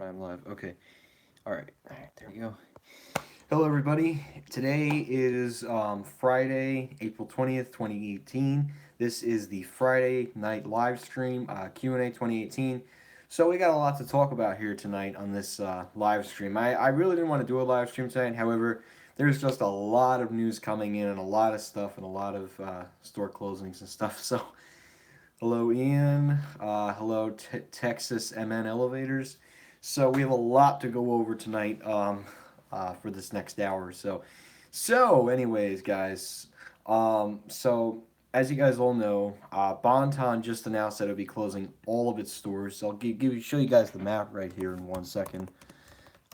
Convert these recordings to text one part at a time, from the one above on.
I'm live. Okay. All right. All right. There we go. Hello, everybody. Today is Friday, April 20th, 2018. This is the Friday night live stream, Q&A 2018. So we got a lot to talk about here tonight on this live stream. I really didn't want to do a live stream tonight. However, there's just a lot of news coming in and a lot of stuff and a lot of store closings and stuff. So hello, Ian. Hello, Texas MN Elevators. So we have a lot to go over tonight for this next hour or so. Anyways, guys, as you guys all know, Bonton just announced that it'll be closing all of its stores. So I'll show you guys the map right here in 1 second.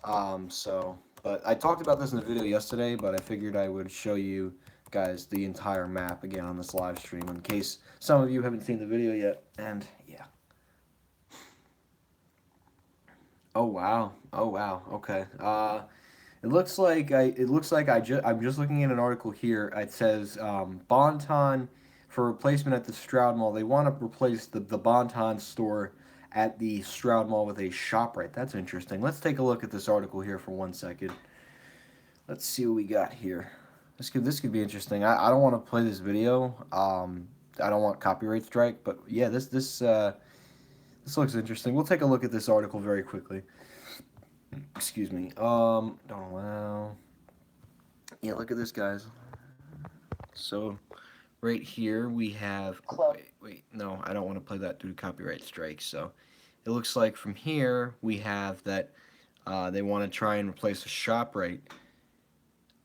But I talked about this in the video yesterday, but I figured I would show you guys the entire map again on this live stream in case some of you haven't seen the video yet. And yeah. Oh wow. Oh wow. Okay. I'm just looking at an article here. It says Bonton for replacement at the Stroud Mall. They want to replace the Bonton store at the Stroud Mall with a ShopRite. That's interesting. Let's take a look at this article here for 1 second. Let's see what we got here. This could be interesting. I don't want to play this video. I don't want copyright strike, but yeah, this looks interesting. We'll take a look at this article very quickly. Excuse me. Don't allow. Yeah, look at this, guys. So, right here we have. Oh, wait, no, I don't want to play that due to copyright strikes. So, it looks like from here we have that they want to try and replace a ShopRite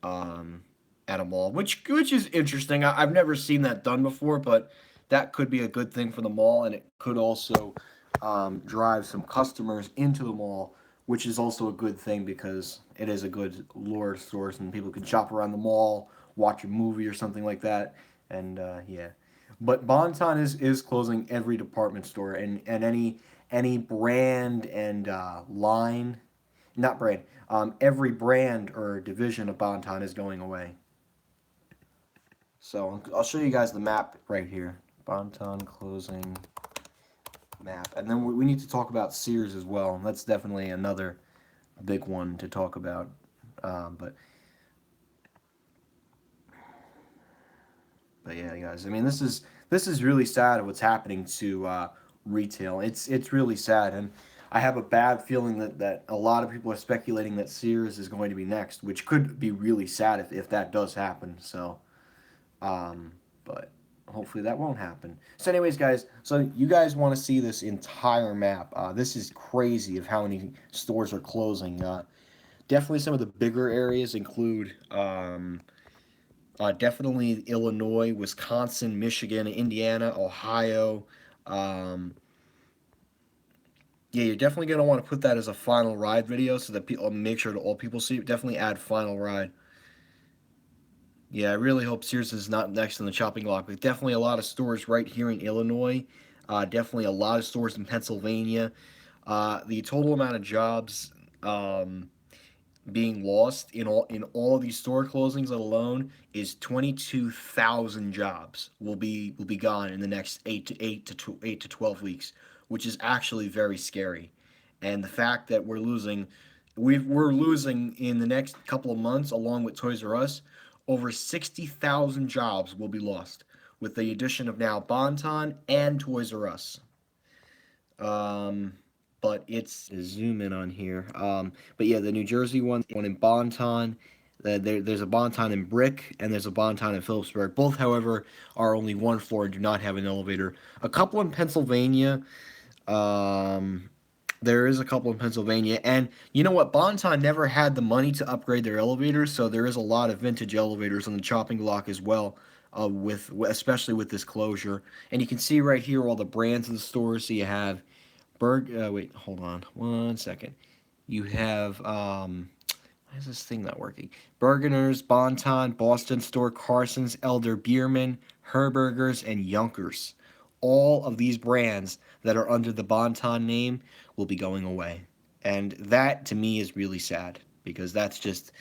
um, at a mall, which is interesting. I've never seen that done before, but that could be a good thing for the mall, and it could also drive some customers into the mall, which is also a good thing because it is a good lure source, and people can shop around the mall, watch a movie or something like that, and yeah. But Bonton is closing every department store and any brand and line, not brand, every brand or division of Bonton is going away. So I'll show you guys the map right here. Bonton closing map. And then we need to talk about Sears as well. That's definitely another big one to talk about. But yeah, guys. I mean, this is really sad what's happening to retail. It's really sad, and I have a bad feeling that a lot of people are speculating that Sears is going to be next, which could be really sad if that does happen. So, but hopefully that won't happen. So, anyways, guys, so you guys want to see this entire map? This is crazy of how many stores are closing. Definitely some of the bigger areas include definitely Illinois, Wisconsin, Michigan, Indiana, Ohio. Um, yeah, you're definitely gonna want to put that as a final ride video so that people make sure that all people see it. Definitely add final ride. Yeah, I really hope Sears is not next on the chopping block. But definitely a lot of stores right here in Illinois. Definitely a lot of stores in Pennsylvania. The total amount of jobs being lost in all of these store closings alone is 22,000 jobs will be gone in the next 8 to 12 weeks, which is actually very scary. And the fact that we're losing in the next couple of months, along with Toys R Us, over 60,000 jobs will be lost with the addition of now Bonton and Toys R Us. Um, but it's zoom in on here. But yeah, the New Jersey one in Bonton. There's a Bonton in Brick and there's a Bonton in Phillipsburg. Both, however, are only one floor and do not have an elevator. A couple in Pennsylvania. Um, there is a couple in Pennsylvania, and you know what? Bonton never had the money to upgrade their elevators, so there is a lot of vintage elevators on the chopping block as well. With especially with this closure, and you can see right here all the brands in the stores. So you have wait, hold on 1 second. You have why is this thing not working? Bergener's, Bonton, Boston Store, Carson's, Elder Bierman, Herberger's, and Yonkers. All of these brands that are under the Bonton name will be going away. And that to me is really sad because that's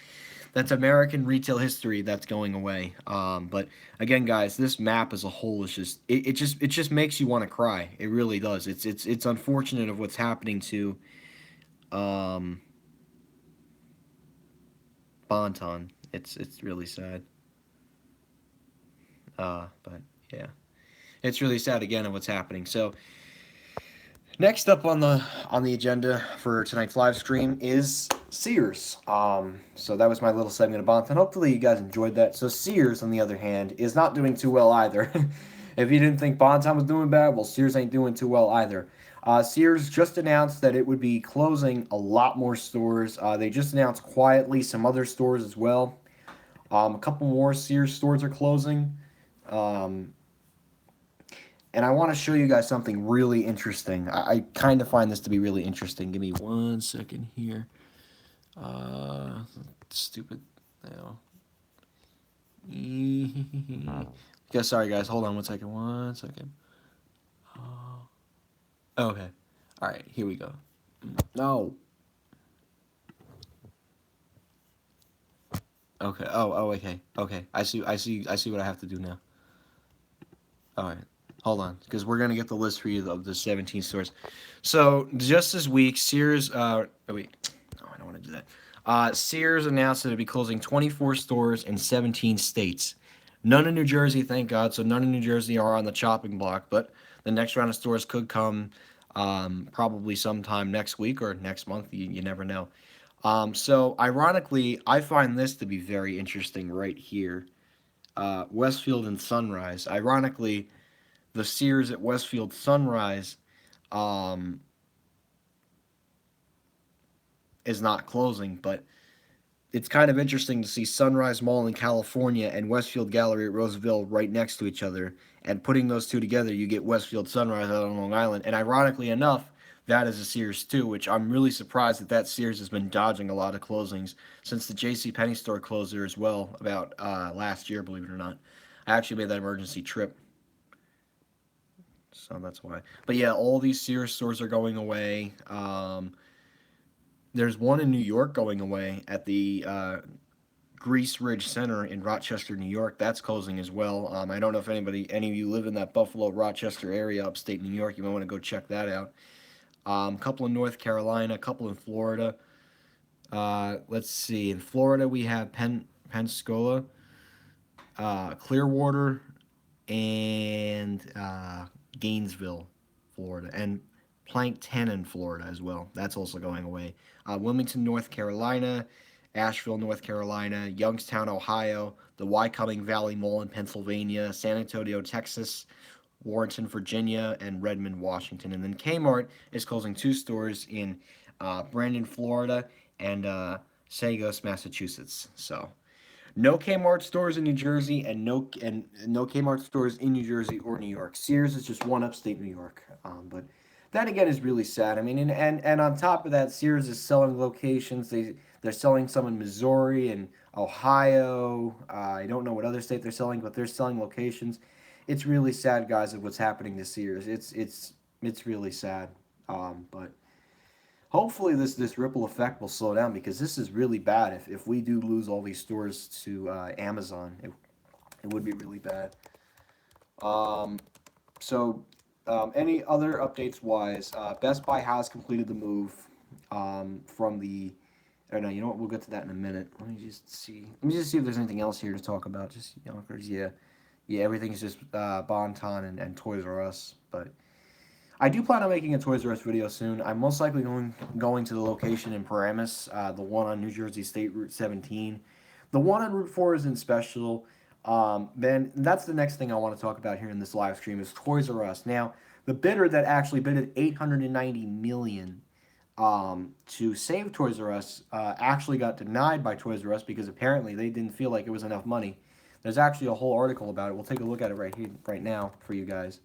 American retail history that's going away. But again, guys, this map as a whole is just makes you want to cry. It really does. It's unfortunate of what's happening to Um, Bonton. It's really sad. But yeah, it's really sad again of what's happening. So next up on the agenda for tonight's live stream is Sears. So that was my little segment of Bonton. Hopefully you guys enjoyed that. So Sears, on the other hand, is not doing too well either. If you didn't think Bonton was doing bad, well, Sears ain't doing too well either. Sears just announced that it would be closing a lot more stores. They just announced quietly some other stores as well. A couple more Sears stores are closing. Um, and I want to show you guys something really interesting. I kind of find this to be really interesting. Give me 1 second here. Stupid. No. Okay, sorry guys. Hold on 1 second. 1 second. Okay. All right. Here we go. No. Okay. Oh. Okay. Okay. I see. I see. I see what I have to do now. All right. Hold on, because we're gonna get the list for you of the 17 stores. So just this week, Sears. Oh wait. No, I don't want to do that. Sears announced that it'd be closing 24 stores in 17 states. None in New Jersey, thank God. So none in New Jersey are on the chopping block. But the next round of stores could come probably sometime next week or next month. You never know. So ironically, I find this to be very interesting right here. Westfield and Sunrise. Ironically, the Sears at Westfield Sunrise um, is not closing, but it's kind of interesting to see Sunrise Mall in California and Westfield Gallery at Roseville right next to each other. And putting those two together, you get Westfield Sunrise out on Long Island. And ironically enough, that is a Sears too, which I'm really surprised that Sears has been dodging a lot of closings since the J.C. Penney store closed there as well about last year, believe it or not. I actually made that emergency trip, so that's why. But yeah, all these Sears stores are going away. There's one in New York going away at the Grease Ridge Center in Rochester, New York. That's closing as well. I don't know if any of you live in that Buffalo, Rochester area, upstate New York. You might want to go check that out. A couple in North Carolina, a couple in Florida. Let's see. In Florida, we have Pensacola, Clearwater, and Gainesville, Florida, and Plankton, Florida as well. That's also going away. Wilmington, North Carolina, Asheville, North Carolina, Youngstown, Ohio, the Wycoming Valley Mall in Pennsylvania, San Antonio, Texas, Warrenton, Virginia, and Redmond, Washington. And then Kmart is closing 2 stores in Brandon, Florida, and Sagos, Massachusetts. So no Kmart stores in New Jersey, and no Kmart stores in New Jersey or New York. Sears is just one upstate New York. But that again is really sad. I mean, and on top of that, Sears is selling locations. They're selling some in Missouri and Ohio. I don't know what other state they're selling, but they're selling locations. It's really sad, guys, of what's happening to Sears. It's really sad. But hopefully this ripple effect will slow down, because this is really bad. If we do lose all these stores to Amazon, it would be really bad. Any other updates wise, Best Buy has completed the move from the. Or no, you know what? We'll get to that in a minute. Let me just see. Let me just see if there's anything else here to talk about. Just Yonkers, yeah, everything's just Bon-Ton and Toys R Us. But I do plan on making a Toys R Us video soon. I'm most likely going to the location in Paramus, the one on New Jersey State Route 17. The one on Route 4 is in special. Then that's the next thing I want to talk about here in this live stream is Toys R Us. Now, the bidder that actually bidded $890 million to save Toys R Us actually got denied by Toys R Us because apparently they didn't feel like it was enough money. There's actually a whole article about it. We'll take a look at it right here, right now for you guys.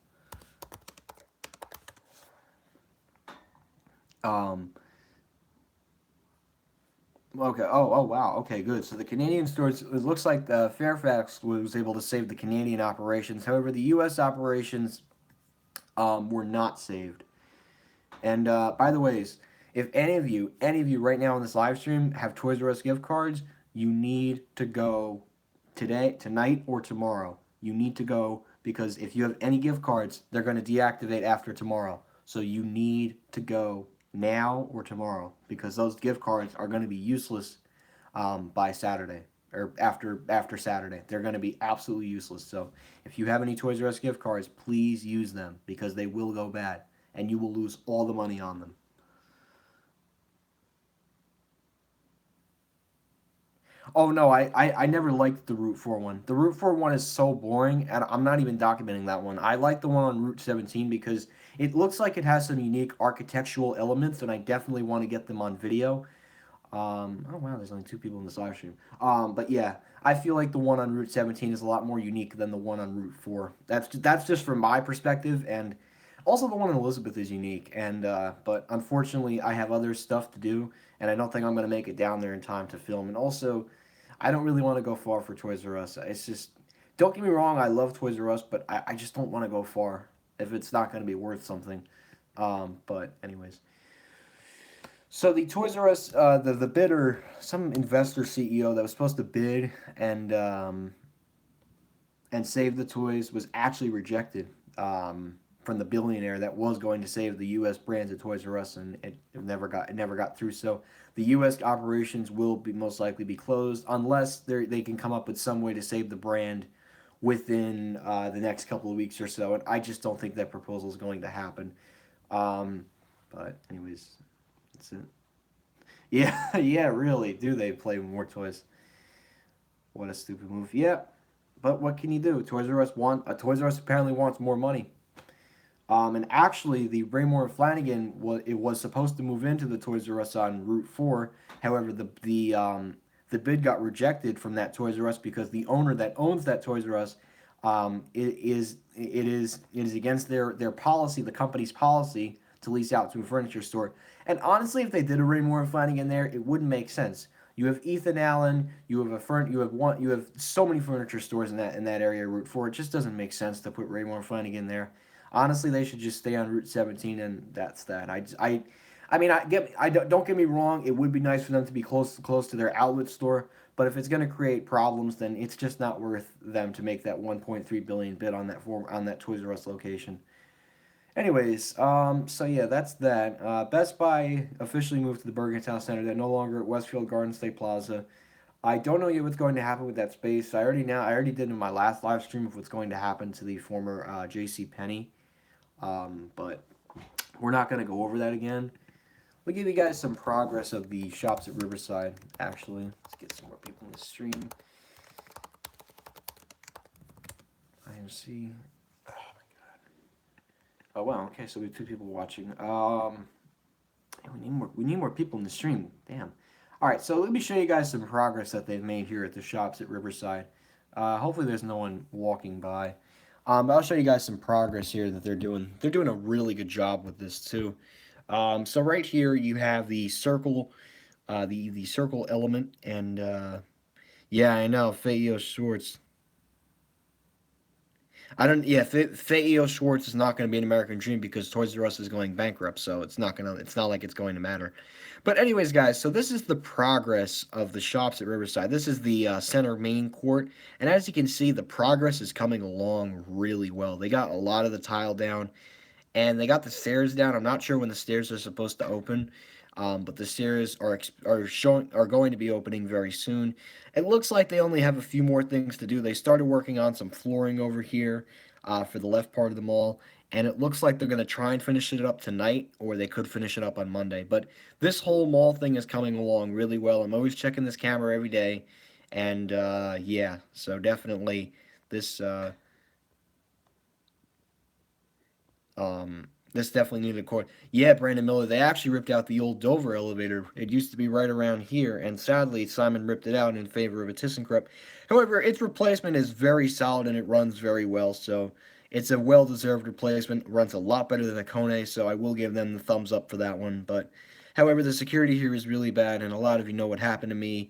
Okay. Oh, wow. Okay, good. So the Canadian stores, it looks like Fairfax was able to save the Canadian operations. However, the U.S. operations were not saved. And by the ways, if any of you right now on this live stream have Toys R Us gift cards, you need to go today, tonight, or tomorrow. You need to go, because if you have any gift cards, they're going to deactivate after tomorrow. So you need to go now or tomorrow, because those gift cards are going to be useless by Saturday or after Saturday. They're going to be absolutely useless. So if you have any Toys R Us gift cards, please use them because they will go bad and you will lose all the money on them. Oh no, I never liked the Route 4 one. The Route 4 one is so boring, and I'm not even documenting that one. I like the one on Route 17 because it looks like it has some unique architectural elements, and I definitely want to get them on video. Oh wow, there's only two people in this live stream. But yeah, I feel like the one on Route 17 is a lot more unique than the one on Route 4. That's just from my perspective, and also the one in Elizabeth is unique. And but unfortunately, I have other stuff to do, and I don't think I'm gonna make it down there in time to film. And also, I don't really want to go far for Toys R Us. It's just, don't get me wrong, I love Toys R Us, but I just don't want to go far if it's not going to be worth something. But anyways, so the Toys R Us, the bidder, some investor CEO that was supposed to bid and save the toys was actually rejected from the billionaire that was going to save the U.S. brands of Toys R Us, and it never got through. So the U.S. operations will be most likely be closed unless they can come up with some way to save the brand within the next couple of weeks or so. And I just don't think that proposal is going to happen. Um, but anyways, that's it. Yeah, yeah, really. Do they play more toys? What a stupid move. Yeah, but what can you do? Toys R Us apparently wants more money. And actually, the Raymore and Flanagan was supposed to move into the Toys R Us on Route 4. However, the bid got rejected from that Toys R Us because the owner that owns that Toys R Us it is against their policy, the company's policy to lease out to a furniture store. And honestly, if they did a Raymore and Flanagan there, it wouldn't make sense. You have Ethan Allen. You have so many furniture stores in that area, Route 4. It just doesn't make sense to put Raymore and Flanagan there. Honestly, they should just stay on Route 17, and that's that. I mean, don't get me wrong. It would be nice for them to be close to their outlet store, but if it's going to create problems, then it's just not worth them to make that 1.3 billion bid on that Toys R Us location. Anyways, so yeah, that's that. Best Buy officially moved to the Bergen Town Center. They're no longer at Westfield Garden State Plaza. I don't know yet what's going to happen with that space. I already did in my last live stream of what's going to happen to the former J.C. Penney. But we're not going to go over that again. We'll give you guys some progress of the shops at Riverside, actually. Let's get some more people in the stream. IMC. Oh, my God. Oh, wow. Okay, so we have two people watching. We need more people in the stream. Damn. All right, so let me show you guys some progress that they've made here at the shops at Riverside. Hopefully there's no one walking by. But I'll show you guys some progress here that they're doing. They're doing a really good job with this too. So right here you have the circle, the circle element, and yeah, I know Feo Schwartz. I don't. Yeah, Feo Schwartz is not going to be an American Dream because Toys R Us is going bankrupt, so it's not gonna. It's not like it's going to matter. But anyways, guys, so this is the progress of the shops at Riverside. This is the center main court, and as you can see, the progress is coming along really well. They got a lot of the tile down, and they got the stairs down. I'm not sure when the stairs are supposed to open, but the stairs are going to be opening very soon. It looks like they only have a few more things to do. They started working on some flooring over here for the left part of the mall, and it looks like they're going to try and finish it up tonight, or they could finish it up on Monday. But this whole mall thing is coming along really well. I'm always checking this camera every day, and yeah, so definitely this. This definitely needed a cord. Yeah, Brandon Miller, they actually ripped out the old Dover elevator. It used to be right around here, and sadly, Simon ripped it out in favor of a ThyssenKrupp. However, its replacement is very solid and it runs very well, so it's a well-deserved replacement. It runs a lot better than a Kone, so I will give them the thumbs up for that one. But, however, the security here is really bad, and a lot of you know what happened to me.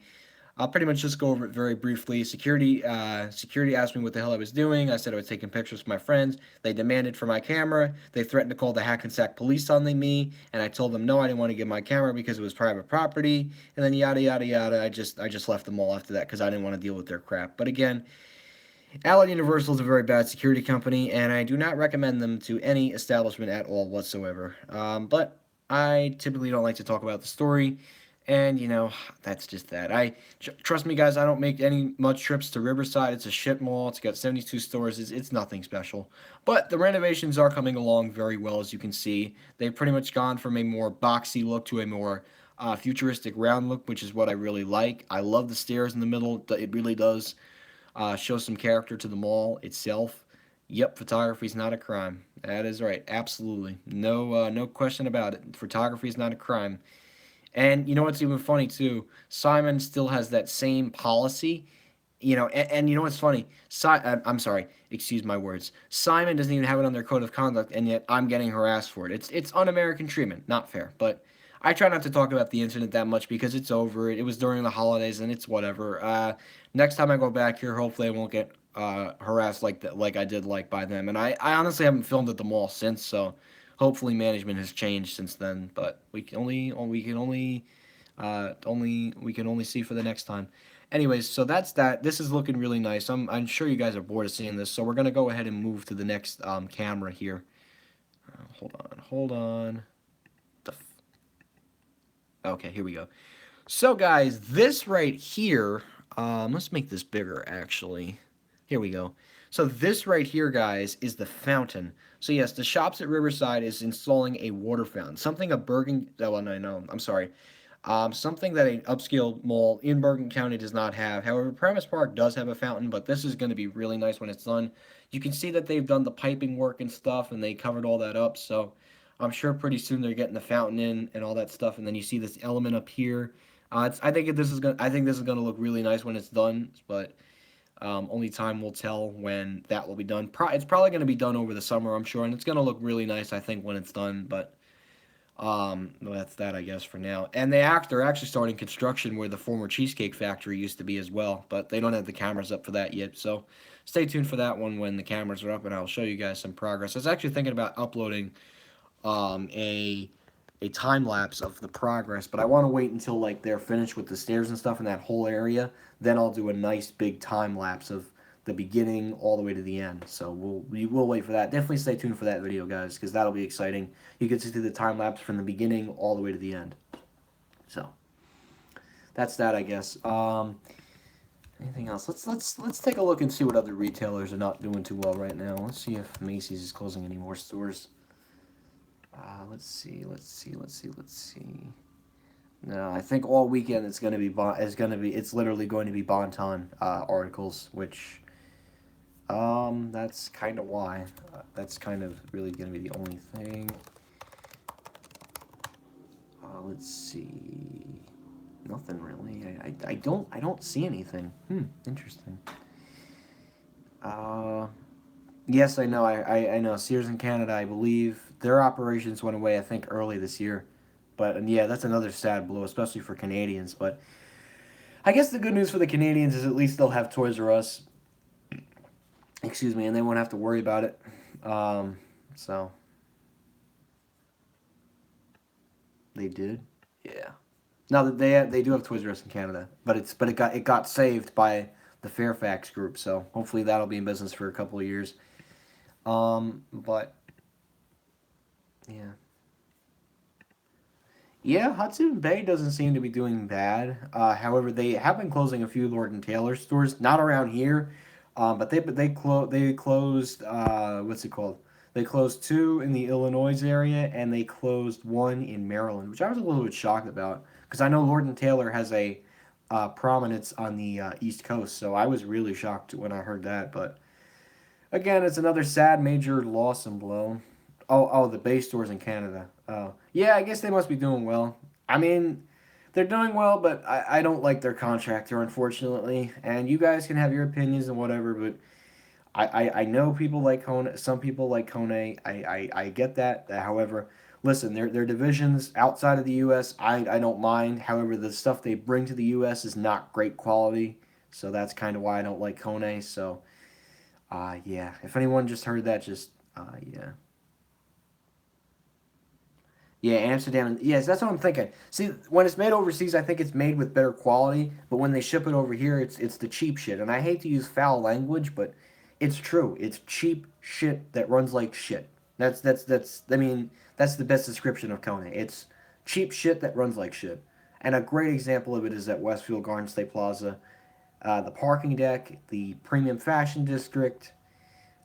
I'll pretty much just go over it very briefly. Security asked me what the hell I was doing. I said I was taking pictures with my friends. They demanded for my camera. They threatened to call the Hackensack police on me, and I told them no, I didn't want to give my camera because it was private property. And then yada yada yada. I just left them all after that because I didn't want to deal with their crap. But again, Allied Universal is a very bad security company, and I do not recommend them to any establishment at all whatsoever. But I typically don't like to talk about the story, and that's just that. Trust me, guys. I don't make any much trips to Riverside. It's a shit mall. It's got 72 stores. It's nothing special. But the renovations are coming along very well, as you can see. They've pretty much gone from a more boxy look to a more futuristic round look, which is what I really like. I love the stairs in the middle. It really does show some character to the mall itself. Yep, photography is not a crime. That is right. Absolutely. No question about it. Photography is not a crime. And you know what's even funny too? Simon still has that same policy. And you know what's funny? I'm sorry. Excuse my words. Simon doesn't even have it on their code of conduct, and yet I'm getting harassed for it. It's un-American treatment. Not fair. But I try not to talk about the incident that much because it's over. It was during the holidays, and it's whatever. Next time I go back here, hopefully I won't get harassed like that, like I did like by them. And I honestly haven't filmed at the mall since, so hopefully management has changed since then. But we can only see for the next time. Anyways, so that's that. This is looking really nice. I'm sure you guys are bored of seeing this, so we're gonna go ahead and move to the next camera here. Hold on. Okay, here we go. So guys, this right here, let's make this bigger actually. Here we go. So this right here, guys, is the fountain. So yes, the Shops at Riverside is installing a water fountain. Something a Bergen, oh well, no, I'm sorry. Something that an upscale mall in Bergen County does not have. However, Premise Park does have a fountain, but this is going to be really nice when it's done. You can see that they've done the piping work and stuff, and they covered all that up. So I'm sure pretty soon they're getting the fountain in and all that stuff. And then you see this element up here. I think this is gonna look really nice when it's done, but only time will tell when that will be done. It's probably gonna be done over the summer, I'm sure, and it's gonna look really nice, I think, when it's done. But well, that's that, I guess, for now. And they're actually starting construction where the former Cheesecake Factory used to be as well, but they don't have the cameras up for that yet. So stay tuned for that one when the cameras are up, and I'll show you guys some progress. I was actually thinking about uploading um, a a time lapse of the progress, but I want to wait until like they're finished with the stairs and stuff in that whole area. Then I'll do a nice big time lapse of the beginning all the way to the end. So we will wait for that. Definitely stay tuned for that video, guys, because that'll be exciting. You get to see the time lapse from the beginning all the way to the end. So that's that, I guess. Anything else? Let's take a look and see what other retailers are not doing too well right now. Let's see if Macy's is closing any more stores. Let's see. No, I think all weekend it's literally going to be Bon-Ton articles, which that's kind of why. That's kind of really going to be the only thing. Let's see. Nothing really. I don't see anything. Interesting. Yes, I know. I know. Sears in Canada, I believe their operations went away, I think, early this year. But and yeah, that's another sad blow, especially for Canadians. But I guess the good news for the Canadians is at least they'll have Toys R Us. Excuse me, and they won't have to worry about it. So they did. Yeah. Now that they do have Toys R Us in Canada, but it got saved by the Fairfax group. So hopefully that'll be in business for a couple of years. But yeah. Yeah, Hudson Bay doesn't seem to be doing bad. However, they have been closing a few Lord and Taylor stores, not around here, but they closed what's it called? They closed two in the Illinois area, and they closed one in Maryland, which I was a little bit shocked about because I know Lord and Taylor has a prominence on the East Coast, so I was really shocked when I heard that. But again, it's another sad major loss and blow. Oh, the Bay stores in Canada. Oh, yeah, I guess they must be doing well. I mean, they're doing well, but I don't like their contractor, unfortunately. And you guys can have your opinions and whatever, but I know people like Kone. Some people like Kone. I get that. However, listen, their divisions outside of the U.S. I don't mind. However, the stuff they bring to the U.S. is not great quality, so that's kind of why I don't like Kone. So, yeah. If anyone just heard that, just yeah. Yeah, Amsterdam. Yes, that's what I'm thinking. See, when it's made overseas, I think it's made with better quality. But when they ship it over here, it's the cheap shit. And I hate to use foul language, but it's true. It's cheap shit that runs like shit. That's. I mean, That's the best description of Kone. It's cheap shit that runs like shit. And a great example of it is at Westfield Garden State Plaza. The parking deck, the premium fashion district.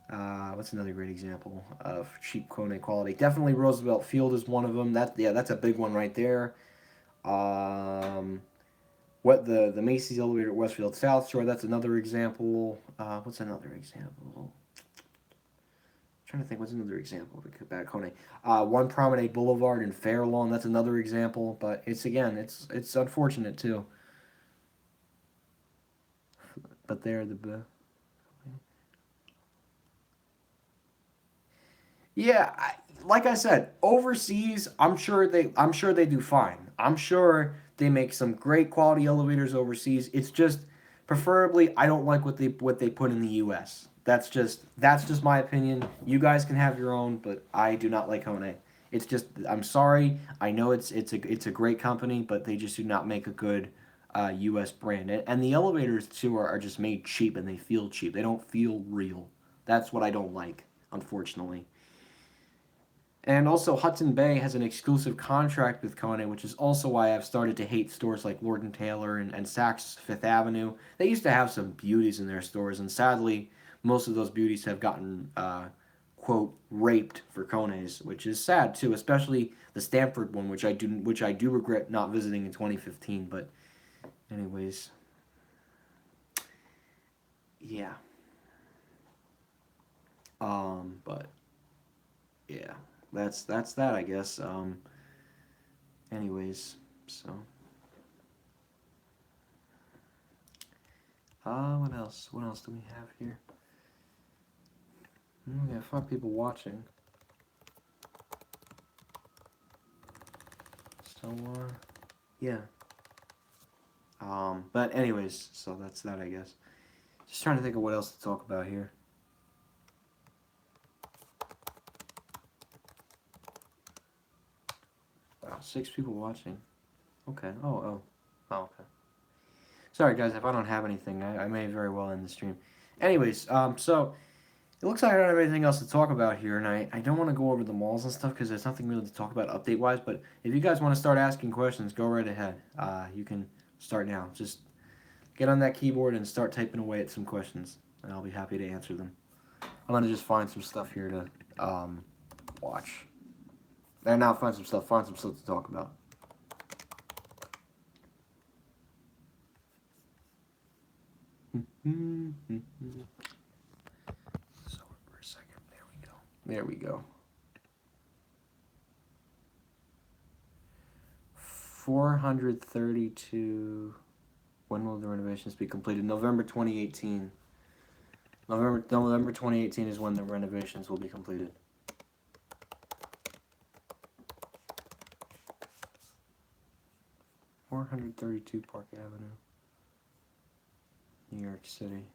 What's another great example of cheap Kone quality? Definitely Roosevelt Field is one of them. That's a big one right there. Um, what the Macy's elevator at Westfield South Shore? That's another example. What's another example? Trying to think, what's another example of bad Kone? One Promenade Boulevard in Fairlawn. That's another example, but it's unfortunate too. But they're the yeah, like I said, overseas, I'm sure they do fine. I'm sure they make some great quality elevators overseas. It's just preferably I don't like what they put in the US. That's just my opinion. You guys can have your own, but I do not like Hone. It's just I'm sorry. I know it's a great company, but they just do not make a good US brand. And the elevators too are just made cheap and they feel cheap. They don't feel real. That's what I don't like, unfortunately. And also, Hudson Bay has an exclusive contract with Kone, which is also why I've started to hate stores like Lord and Taylor and Saks Fifth Avenue. They used to have some beauties in their stores, and sadly, most of those beauties have gotten, quote, raped for Kone's, which is sad too, especially the Stanford one, which I do regret not visiting in 2015. But, anyways, yeah. But yeah, that's that, I guess. Anyways, so. What else? What else do we have here? We got 5 people watching. So, yeah. But anyways, so that's that, I guess. Just trying to think of what else to talk about here. Wow, 6 people watching. Okay. Oh, okay. Sorry, guys, if I don't have anything, I may very well end the stream. Anyways, so it looks like I don't have anything else to talk about here, and I don't want to go over the malls and stuff because there's nothing really to talk about update wise. But if you guys want to start asking questions, go right ahead. You can start now. Just get on that keyboard and start typing away at some questions, and I'll be happy to answer them. I'm gonna just find some stuff here to watch, and now find some stuff to talk about. So for a second, there we go. There we go. 432. When will the renovations be completed? November 2018. November 2018 is when the renovations will be completed. (432) Park Avenue, New York City.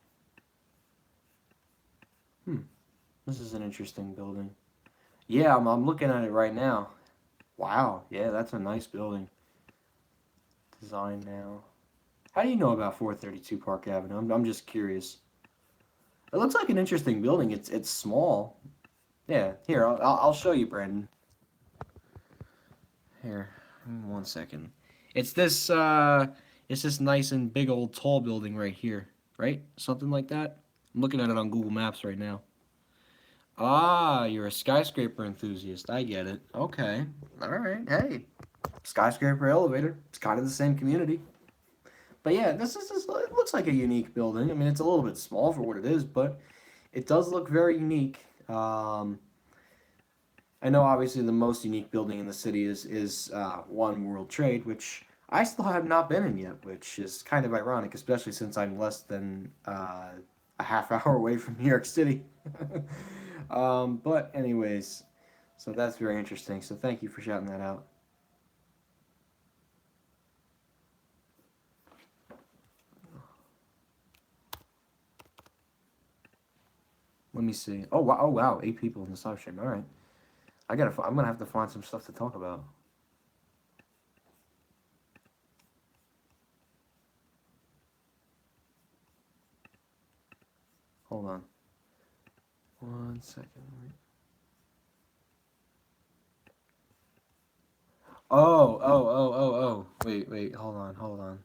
This is an interesting building. Yeah, I'm looking at it right now. Wow, yeah, that's a nice building. Design now. How do you know about 432 Park Avenue? I'm just curious. It looks like an interesting building. It's small. Yeah, here I'll show you, Brandon. Here, 1 second. It's this it's this nice and big old tall building right here, right? Something like that. I'm looking at it on Google Maps right now. Ah, you're a skyscraper enthusiast. I get it. Okay. All right. Hey, skyscraper elevator. It's kind of the same community. But yeah, it looks like a unique building. I mean, it's a little bit small for what it is, but it does look very unique. I know obviously the most unique building in the city is One World Trade, which I still have not been in yet, which is kind of ironic, especially since I'm less than a half hour away from New York City. But anyways, so that's very interesting. So thank you for shouting that out. Let me see. Oh wow! Oh wow! 8 people in the live stream. All right. I'm gonna have to find some stuff to talk about. Hold on. 1 second. Oh. Wait, hold on.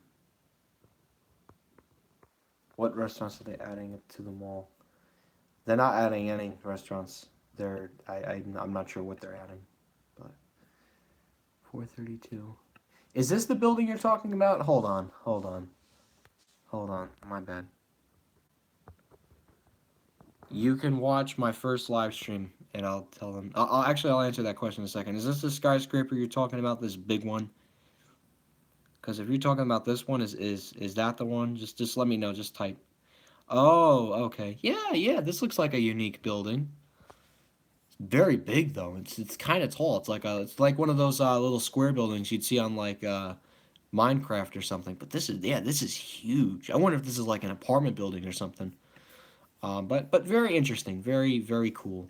What restaurants are they adding to the mall? They're not adding any restaurants. I'm not sure what they're adding, but 432. Is this the building you're talking about? Hold on. My bad. You can watch my first live stream, and I'll tell them. I'll answer that question in a second. Is this the skyscraper you're talking about? This big one? Because if you're talking about this one, is that the one? Just let me know. Just type. Oh, okay. Yeah. This looks like a unique building. Very big though. It's kind of tall. It's like one of those little square buildings you'd see on like Minecraft or something. But this is huge. I wonder if this is like an apartment building or something. But very interesting. Very cool.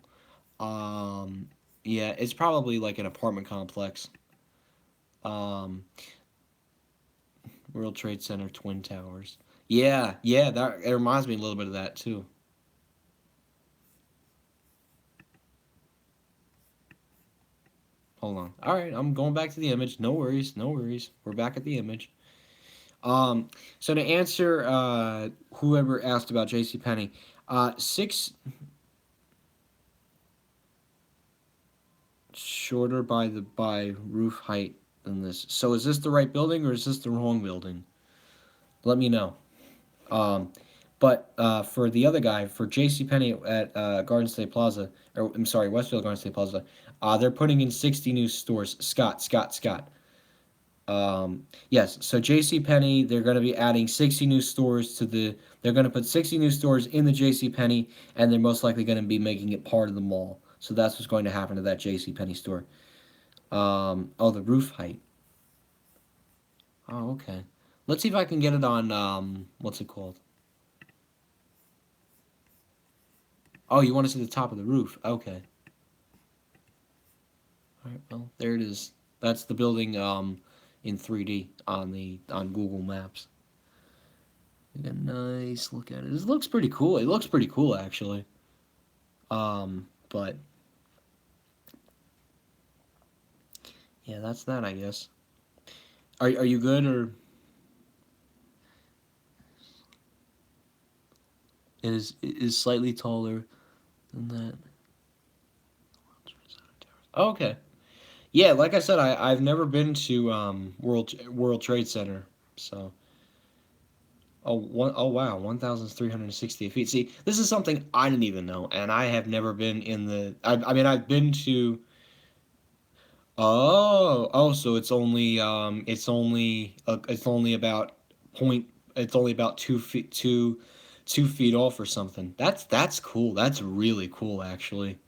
Um, yeah, it's probably like an apartment complex. Um, World Trade Center Twin Towers. Yeah, that it reminds me a little bit of that too. Hold on. All right, I'm going back to the image. No worries, no worries. We're back at the image. Um, so to answer whoever asked about J.C. Penney, six shorter by roof height than this. So is this the right building or is this the wrong building? Let me know. Um, but for the other guy, for J.C. Penney at Garden State Plaza, or I'm sorry, Westfield Garden State Plaza, they're putting in 60 new stores. Scott. Yes, so J.C. Penney, they're going to be adding 60 new stores to the. They're going to put 60 new stores in the J.C. Penney, and they're most likely going to be making it part of the mall. So that's what's going to happen to that J.C. Penney store. Oh, the roof height. Oh, okay. Let's see if I can get it on. What's it called? Oh, you want to see the top of the roof? Okay. All right. Well, there it is. That's the building. In 3D on Google Maps. Take a nice look at it. It looks pretty cool. It looks pretty cool actually. But yeah, that's that I guess. Are you good or it is slightly taller than that? Okay. Yeah, like I said, I've never been to World Trade Center, so oh wow, 1,360 feet. See, this is something I didn't even know, and I have never been in the. I mean, I've been to. So it's only about point. It's only about 2 feet 2 feet off or something. That's cool. That's really cool actually.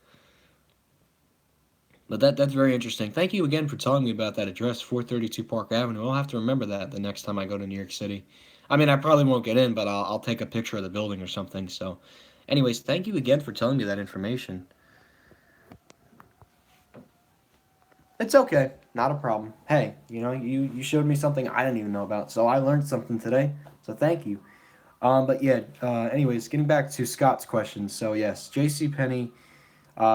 But that's very interesting. Thank you again for telling me about that address, 432 Park Avenue. I'll have to remember that the next time I go to New York City. I mean, I probably won't get in, but I'll take a picture of the building or something. So, anyways, thank you again for telling me that information. It's okay, not a problem. Hey, you showed me something I didn't even know about, so I learned something today. So thank you. But yeah. Anyways, getting back to Scott's question. So yes, J.C. Penney,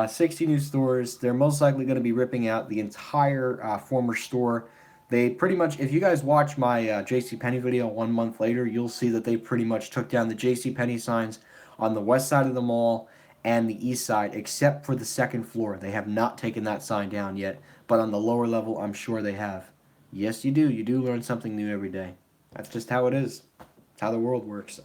60 new stores. They're most likely going to be ripping out the entire former store. They pretty much, if you guys watch my J.C. Penney video 1 month later, you'll see that they pretty much took down the J.C. Penney signs on the west side of the mall and the east side, except for the second floor. They have not taken that sign down yet, but on the lower level, I'm sure they have. Yes, you do. You do learn something new every day. That's just how it is. It's how the world works.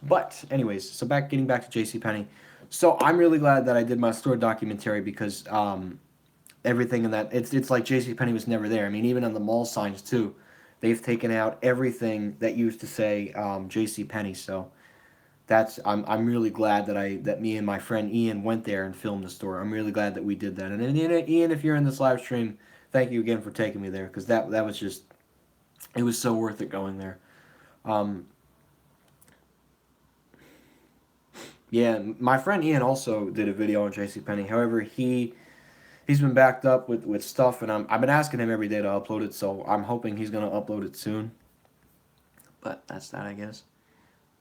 But anyways, so getting back to J.C. Penney. So I'm really glad that I did my store documentary because everything in that it's like J.C. Penney was never there. I mean, even on the mall signs too, they've taken out everything that used to say J.C. Penney. So I'm really glad that me and my friend Ian went there and filmed the store. I'm really glad that we did that. And Ian, if you're in this live stream, thank you again for taking me there because that was just it was so worth it going there. Um, yeah, my friend Ian also did a video on J.C. Penney. However, he's been backed up with stuff, and I've been asking him every day to upload it. So I'm hoping he's gonna upload it soon. But that's that, I guess.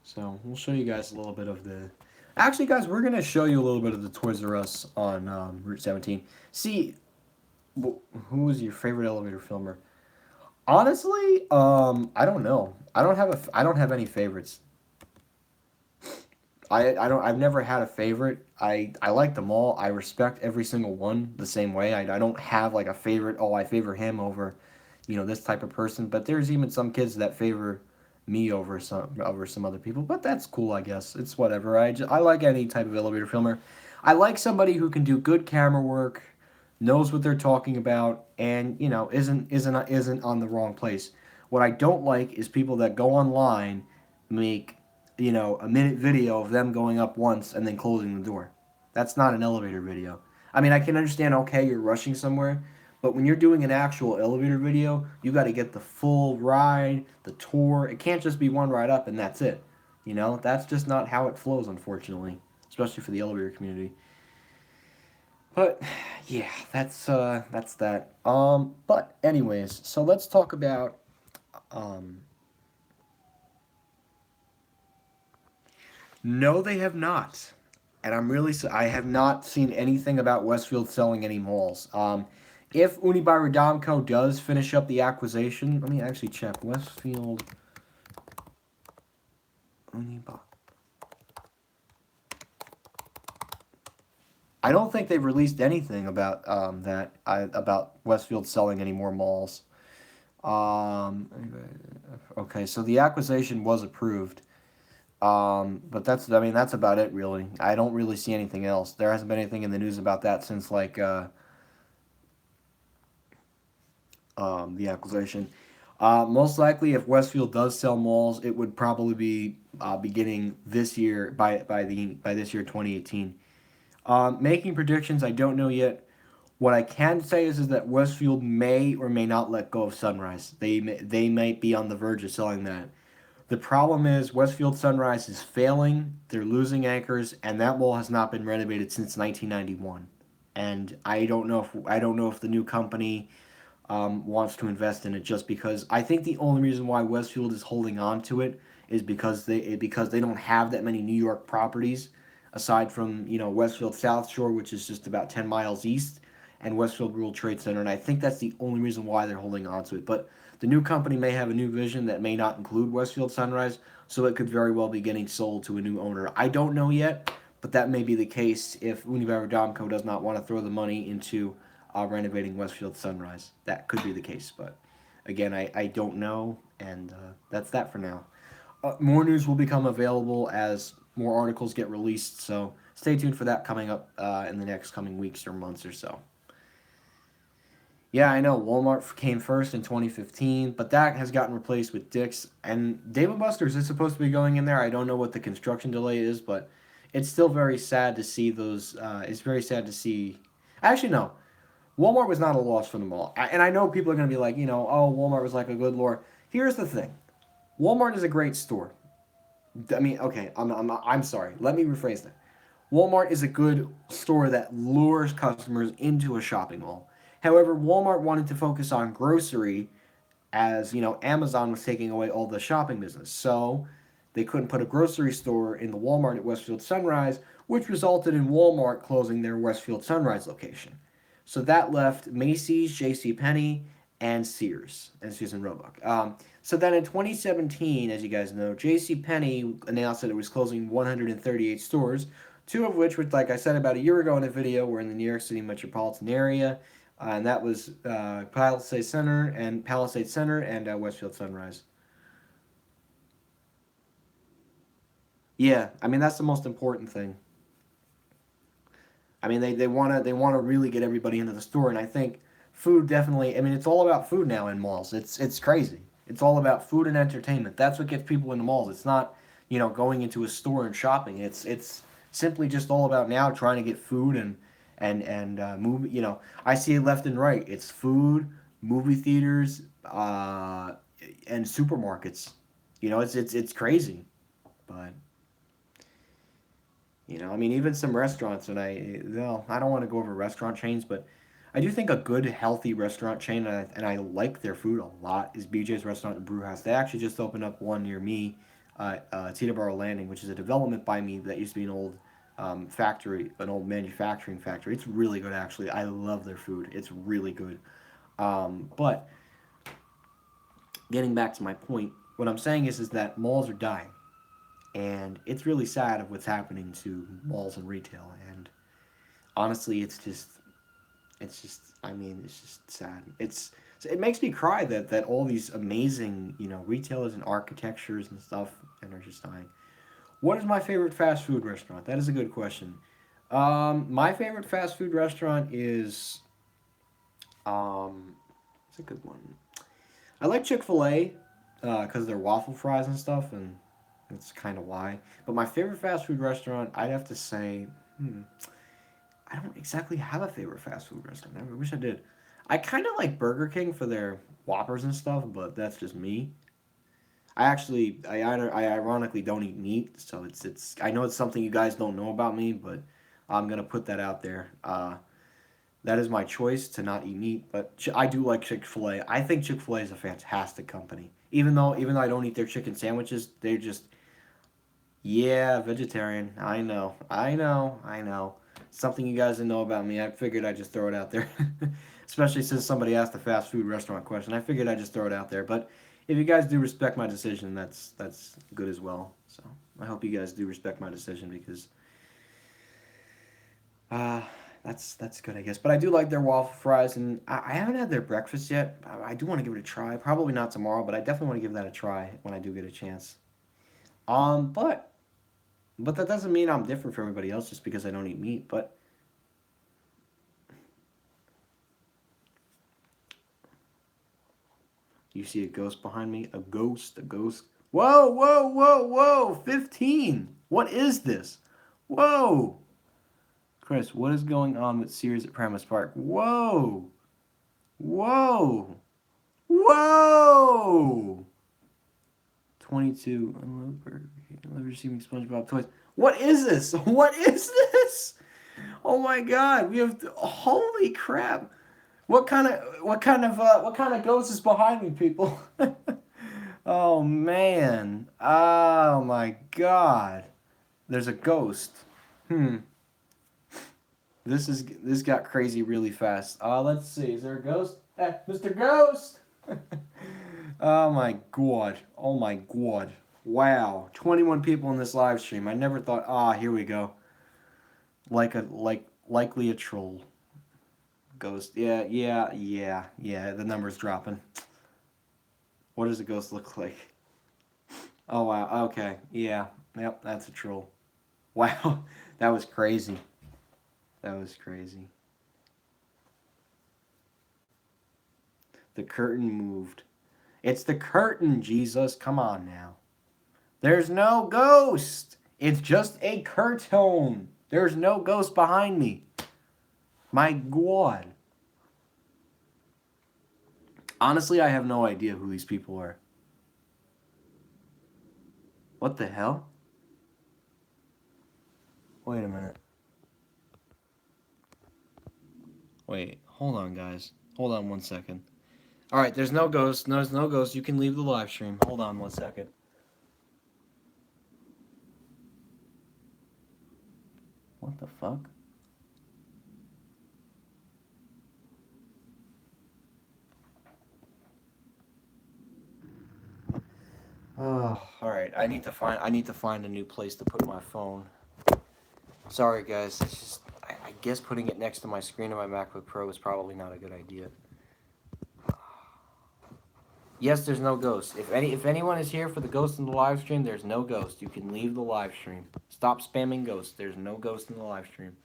So we'll show you guys a little bit of the. Actually, guys, we're gonna show you a little bit of the Toys R Us on Route 17. See, Who was your favorite elevator filmer? Honestly, I don't know. I don't have any favorites. I don't I've never had a favorite. I like them all. I respect every single one the same way. I don't have like a favorite. Oh, I favor him over, this type of person. But there's even some kids that favor me over some other people. But that's cool, I guess. It's whatever. I like any type of elevator filmer. I like somebody who can do good camera work, knows what they're talking about, and isn't on the wrong place. What I don't like is people that go online, make a minute video of them going up once and then closing the door. That's not an elevator video. I mean, I can understand, okay, you're rushing somewhere, but when you're doing an actual elevator video, you got to get the full ride, the tour. It can't just be one ride up and that's it. That's just not how it flows, unfortunately, especially for the elevator community. But yeah, that's that. But anyways, so let's talk about um no, they have not. And I have not seen anything about Westfield selling any malls. If Unibail-Rodamco does finish up the acquisition, let me actually check. Westfield Unibail. I don't think they've released anything about about Westfield selling any more malls. Um, okay, so the acquisition was approved. But that's about it really. I don't really see anything else. There hasn't been anything in the news about that since like the acquisition. Most likely, if Westfield does sell malls, it would probably be beginning this year by this year 2018. Making predictions, I don't know yet. What I can say is that Westfield may or may not let go of Sunrise. They might be on the verge of selling that. The problem is Westfield Sunrise is failing. They're losing anchors, and that mall has not been renovated since 1991. And I don't know if the new company wants to invest in it just because I think the only reason why Westfield is holding on to it is because they don't have that many New York properties aside from Westfield South Shore, which is just about 10 miles east, and Westfield World Trade Center, and I think that's the only reason why they're holding on to it. But the new company may have a new vision that may not include Westfield Sunrise, so it could very well be getting sold to a new owner. I don't know yet, but that may be the case if Unibail-Rodamco does not want to throw the money into renovating Westfield Sunrise. That could be the case, but again, I don't know, and that's that for now. More news will become available as more articles get released, so stay tuned for that coming up in the next coming weeks or months or so. Yeah, I know Walmart came first in 2015, but that has gotten replaced with Dick's and Dave and Buster's is supposed to be going in there. I don't know what the construction delay is, but it's still very sad to see those. It's very sad to see. Actually, no, Walmart was not a loss for them all. And I know people are going to be like, oh, Walmart was like a good lure. Here's the thing Walmart is a great store. I mean, okay, I'm sorry. Let me rephrase that. Walmart is a good store that lures customers into a shopping mall. However, Walmart wanted to focus on grocery as, Amazon was taking away all the shopping business. So they couldn't put a grocery store in the Walmart at Westfield Sunrise, which resulted in Walmart closing their Westfield Sunrise location. So that left Macy's, J.C. Penney, and Sears and Susan Roebuck. So then in 2017, as you guys know, J.C. Penney announced that it was closing 138 stores, two of which, like I said about a year ago in a video, were in the New York City metropolitan area, and that was Palisade Center and Westfield Sunrise. Yeah, I mean that's the most important thing. I mean they wanna really get everybody into the store, and I think food definitely. I mean it's all about food now in malls. It's crazy. It's all about food and entertainment. That's what gets people into malls. It's not going into a store and shopping. It's simply just all about now trying to get food and movie. I see it left and right. It's food, movie theaters, and supermarkets. It's crazy, but. I mean, even some restaurants, and I don't want to go over restaurant chains, but I do think a good, healthy restaurant chain, and I like their food a lot, is BJ's Restaurant and Brew House. They actually just opened up one near me, Teterboro Landing, which is a development by me that used to be an old factory, an old manufacturing factory. It's really good, actually. I love their food. It's really good. But getting back to my point, what I'm saying is that malls are dying, and it's really sad of what's happening to malls and retail. And honestly, I mean, it's just sad. It makes me cry that all these amazing, retailers and architectures and stuff and are just dying. What is my favorite fast food restaurant? That is a good question. My favorite fast food restaurant is it's a good one. I like Chick-fil-A because they're waffle fries and stuff, and that's kind of why. But my favorite fast food restaurant, I'd have to say, hmm, I don't exactly have a favorite fast food restaurant. I wish I did. I kind of like Burger King for their Whoppers and stuff, but that's just me. I ironically don't eat meat, so it's. I know it's something you guys don't know about me, but I'm gonna put that out there. That is my choice to not eat meat, but I do like Chick-fil-A. I think Chick-fil-A is a fantastic company. Even though I don't eat their chicken sandwiches, they're just yeah, vegetarian. I know. Something you guys didn't know about me. I figured I'd just throw it out there. Especially since somebody asked the fast food restaurant question. I figured I'd just throw it out there. But if you guys do respect my decision, that's good as well. So I hope you guys do respect my decision because uh that's good, I guess. But I do like their waffle fries, and I haven't had their breakfast yet. I do want to give it a try. Probably not tomorrow, but I definitely want to give that a try when I do get a chance. Um, but But that doesn't mean I'm different from everybody else just because I don't eat meat. But you see a ghost behind me? A ghost, a ghost. Whoa, whoa, whoa, whoa! 15! What is this? Whoa! Chris, what is going on with Sears at Primus Park? Whoa! Whoa! Whoa! 22. I love receiving SpongeBob toys. What is this? What is this? Oh my god, we have holy crap. What kind of ghost is behind me, people? Oh man. Oh my god. There's a ghost. Hmm. This got crazy really fast. Let's see. Is there a ghost? Mr. Ghost. Oh my god. Oh my god. Wow. 21 people in this live stream. I never thought, here we go. Likely a troll. Ghost. Yeah, yeah, yeah, yeah. The number's dropping. What does a ghost look like? Oh wow. Okay. Yeah. Yep. That's a troll. Wow. That was crazy. That was crazy. The curtain moved. It's the curtain, Jesus. Come on now. There's no ghost. It's just a curtain. There's no ghost behind me. My God. Honestly, I have no idea who these people are. What the hell? Wait a minute. Wait, hold on, guys. Hold on 1 second. All right, there's no ghost. No, there's no ghost. You can leave the live stream. Hold on 1 second. What the fuck? Oh, all right. I need to find a new place to put my phone. Sorry, guys. It's just I guess putting it next to my screen of my MacBook Pro is probably not a good idea. Yes, there's no ghost. If anyone is here for the ghost in the live stream, there's no ghost. You can leave the live stream. Stop spamming ghosts. There's no ghost in the live stream.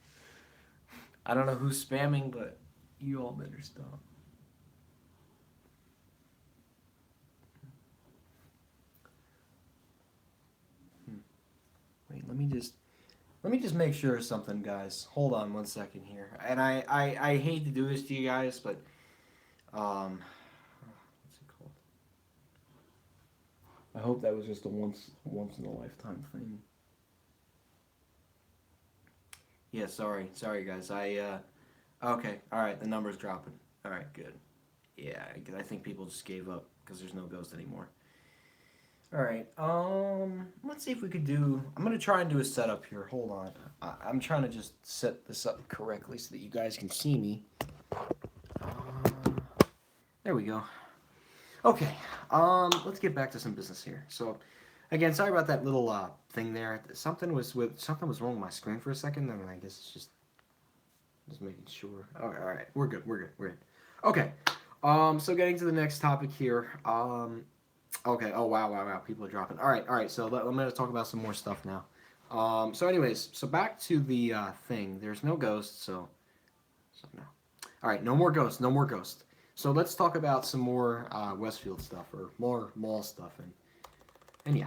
I don't know who's spamming, but you all better stop. Wait, let me just make sure of something, guys. Hold on 1 second here. And I hate to do this to you guys, but what's it called? I hope that was just a once in a lifetime thing. Yeah, sorry guys. Okay, all right, the number's dropping. All right, good. Yeah, I think people just gave up because there's no ghost anymore. All right. Let's see if we could do. I'm gonna try and do a setup here. Hold on. I'm trying to just set this up correctly so that you guys can see me. Uh, there we go. Okay. Let's get back to some business here. So, again, sorry about that little thing there. Something was wrong with my screen for a second, and I guess it's just making sure. Okay, all right. We're good. We're good. We're good. Okay. So getting to the next topic here. Okay. Oh wow, wow, wow. People are dropping. All right, all right. So I'm gonna talk about some more stuff now. So anyways, so back to the thing. There's no ghosts, so no. All right, no more ghosts. No more ghosts. So let's talk about some more Westfield stuff or more mall stuff and yeah.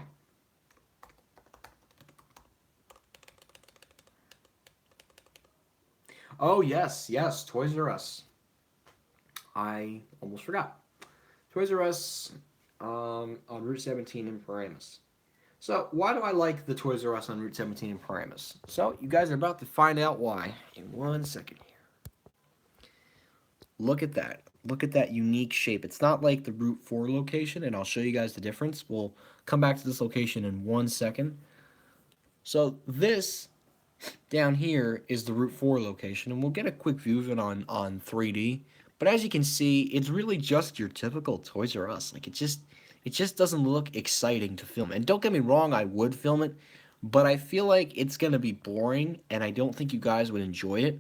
Oh yes, yes. Toys R Us. I almost forgot. Toys R Us on Route 17 in Paramus. So, why do I like the Toys R Us on Route 17 in Paramus? So, you guys are about to find out why in 1 second here. Look at that. Look at that unique shape. It's not like the Route 4 location, and I'll show you guys the difference. We'll come back to this location in 1 second. So, this down here is the Route 4 location, and we'll get a quick view of it on 3D. But as you can see, it's really just your typical Toys R Us. Like it just doesn't look exciting to film. And don't get me wrong, I would film it, but I feel like it's gonna be boring, and I don't think you guys would enjoy it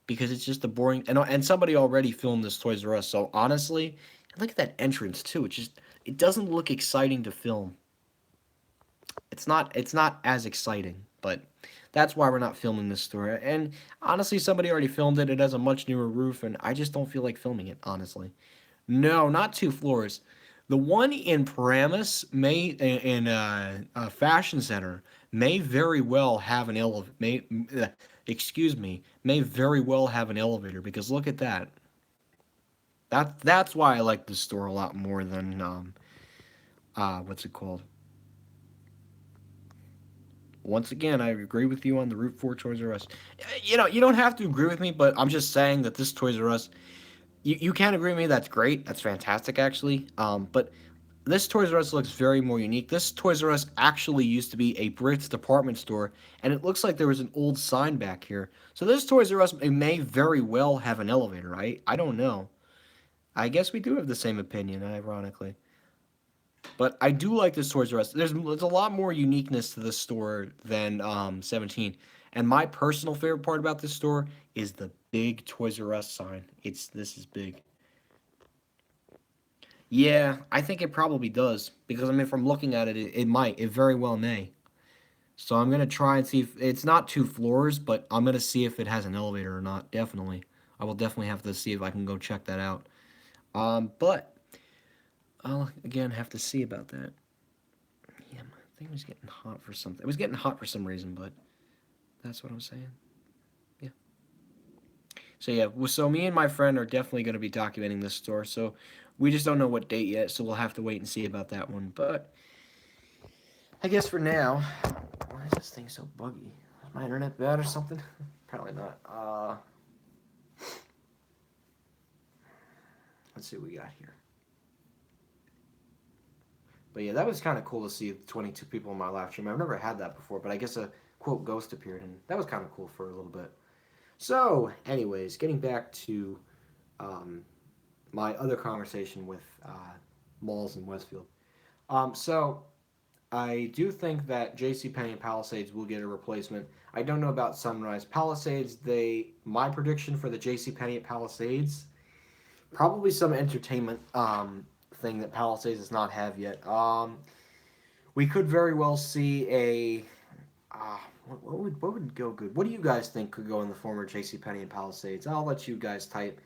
because it's just a boring. And somebody already filmed this Toys R Us. So honestly, look at that entrance too. It doesn't look exciting to film. It's not as exciting, but that's why we're not filming this store. And honestly, somebody already filmed it. It has a much newer roof, and I just don't feel like filming it, honestly. No, not 2 floors. The one in Paramus may in a fashion center may very well have an elevator. Excuse me, may very well have an elevator because look at that. That's why I like this store a lot more than what's it called? Once again, I agree with you on the Route 4 Toys R Us. You don't have to agree with me, but I'm just saying that this Toys R Us, you can't agree with me. That's great. That's fantastic, actually. But this Toys R Us looks very more unique. This Toys R Us actually used to be a Brits department store, and it looks like there was an old sign back here. So this Toys R Us may very well have an elevator, right? I don't know. I guess we do have the same opinion, ironically. But I do like this Toys R Us. There's a lot more uniqueness to this store than 17. And my personal favorite part about this store is the big Toys R Us sign. This is big. Yeah, I think it probably does because I mean, from looking at it, it might. It very well may. So I'm gonna try and see if it's not 2 floors, but I'm gonna see if it has an elevator or not. Definitely, I will definitely have to see if I can go check that out. But I'll again have to see about that. Yeah, my thing was getting hot for something. It was getting hot for some reason, but that's what I'm saying. Yeah. So yeah, so me and my friend are definitely going to be documenting this store. So we just don't know what date yet, so we'll have to wait and see about that one. But I guess for now, why is this thing so buggy? Is my internet bad or something? Probably not. Let's see what we got here. But yeah, that was kind of cool to see 22 people in my live stream. I've never had that before, but I guess a quote ghost appeared, and that was kind of cool for a little bit. So, anyways, getting back to um, my other conversation with malls in Westfield. So I do think that JCPenney and Palisades will get a replacement. I don't know about Sunrise Palisades. My prediction for the JCPenney at Palisades, probably some entertainment thing that Palisades does not have yet. We could very well see a what would go good? What do you guys think could go in the former JCPenney and Palisades? I'll let you guys type.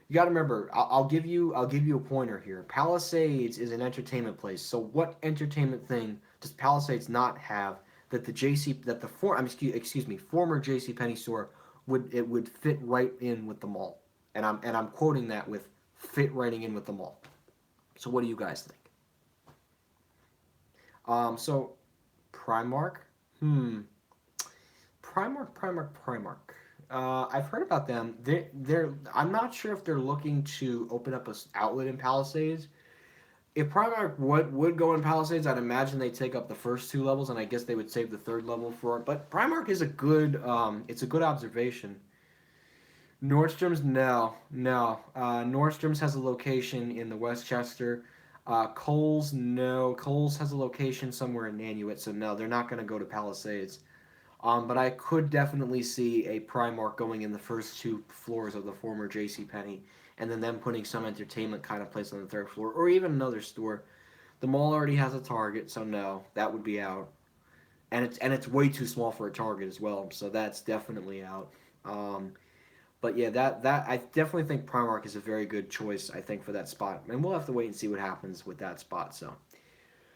You got to remember, I'll give you a pointer here. Palisades is an entertainment place. So what entertainment thing does Palisades not have that the JC that the for excuse me former JCPenney store would fit right in with the mall? And I'm quoting that with fit right in with the mall. So what do you guys think? So Primark, hmm, Primark. I've heard about them. I'm not sure if they're looking to open up a outlet in Palisades. if Primark would go in Palisades, I'd imagine they take up the first two levels, and I guess they would save the third level for it. But Primark is a good it's a good observation. Nordstrom's no. Nordstrom's has a location in the Westchester. Kohl's no. Kohl's has a location somewhere in Nanuet, so no, they're not going to go to Palisades. But I could definitely see a Primark going in the first two floors of the former J.C. Penney, and then them putting some entertainment kind of place on the third floor, or even another store. The mall already has a Target, so no, that would be out, and it's way too small for a Target as well, so that's definitely out. But yeah, that I definitely think Primark is a very good choice. I think for that spot, and we'll have to wait and see what happens with that spot. So,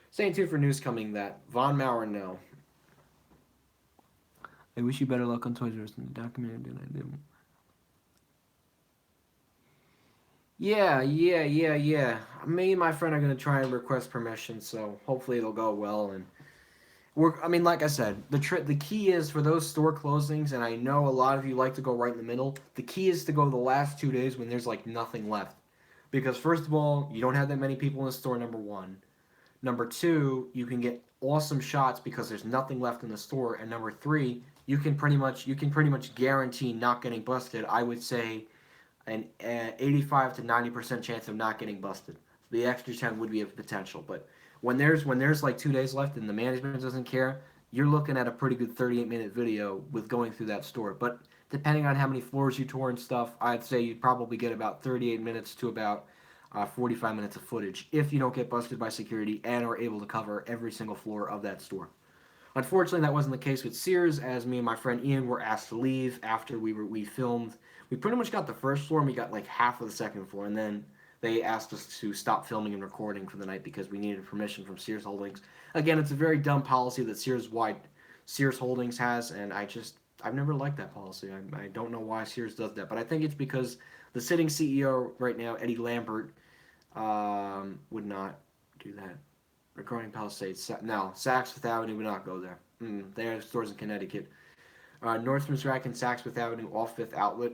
staying tuned for news coming that Von Mauer no. I wish you better luck on Toys R Us in the documentary than I do. Yeah. Me and my friend are gonna try and request permission, so hopefully it'll go well. And I mean, like I said, the key is for those store closings, and I know a lot of you like to go right in the middle. The key is to go the last 2 days when there's like nothing left, because first of all, you don't have that many people in the store. Number one, number two, you can get awesome shots because there's nothing left in the store, and number three, you can pretty much guarantee not getting busted. I would say an 85 to 90% chance of not getting busted. The extra 10 would be a potential, but when there's like 2 days left and the management doesn't care, you're looking at a pretty good 38-minute video with going through that store. But depending on how many floors you tour and stuff, I'd say you'd probably get about 38 minutes to about 45 minutes of footage if you don't get busted by security and are able to cover every single floor of that store. Unfortunately, that wasn't the case with Sears, as me and my friend Ian were asked to leave after we filmed. We pretty much got the first floor and we got like half of the second floor, and then they asked us to stop filming and recording for the night because we needed permission from Sears Holdings. Again, it's a very dumb policy that Sears Holdings has, and I've never liked that policy. I don't know why Sears does that, but I think it's because the sitting CEO right now, Eddie Lambert, would not do that. Recording Palisades. No, Saks Fifth Avenue would not go there. They have stores in Connecticut. Nordstrom's Rack and Saks Fifth Avenue off Fifth Outlet.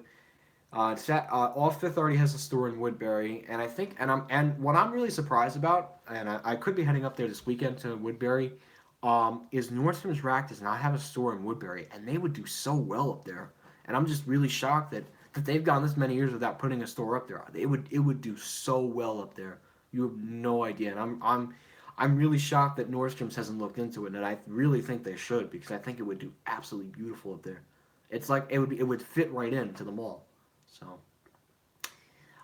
Off Fifth already has a store in Woodbury, and I think, and what I'm really surprised about, and I could be heading up there this weekend to Woodbury, is Nordstrom's Rack does not have a store in Woodbury, and they would do so well up there. And I'm just really shocked that they've gone this many years without putting a store up there. It would do so well up there. You have no idea, and I'm really shocked that Nordstrom's hasn't looked into it, and I really think they should because I think it would do absolutely beautiful up there. It's like it would fit right into the mall. So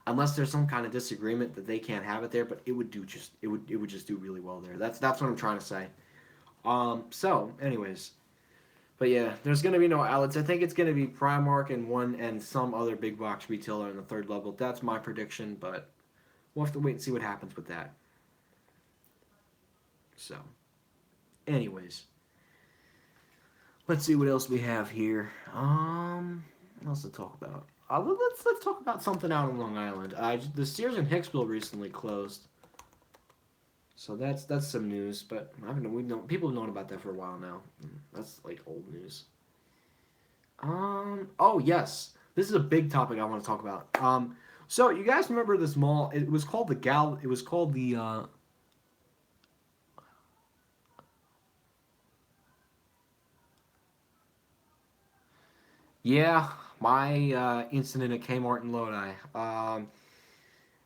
unless there's some kind of disagreement that they can't have it there, but it would just do really well there. That's what I'm trying to say. So anyways, but yeah, there's gonna be no outlets. I think it's gonna be Primark and one and some other big box retailer in the third level. That's my prediction, but we'll have to wait and see what happens with that. So anyways, let's see what else we have here. What else to talk about? Let's talk about something out on Long Island. The Sears in Hicksville recently closed, so that's some news. But I haven't we know people have known about that for a while now. That's like old news. Oh yes, this is a big topic I want to talk about. So you guys remember this mall? It was called the Gal. It was called the. Yeah, my incident at Kmart in Lodi.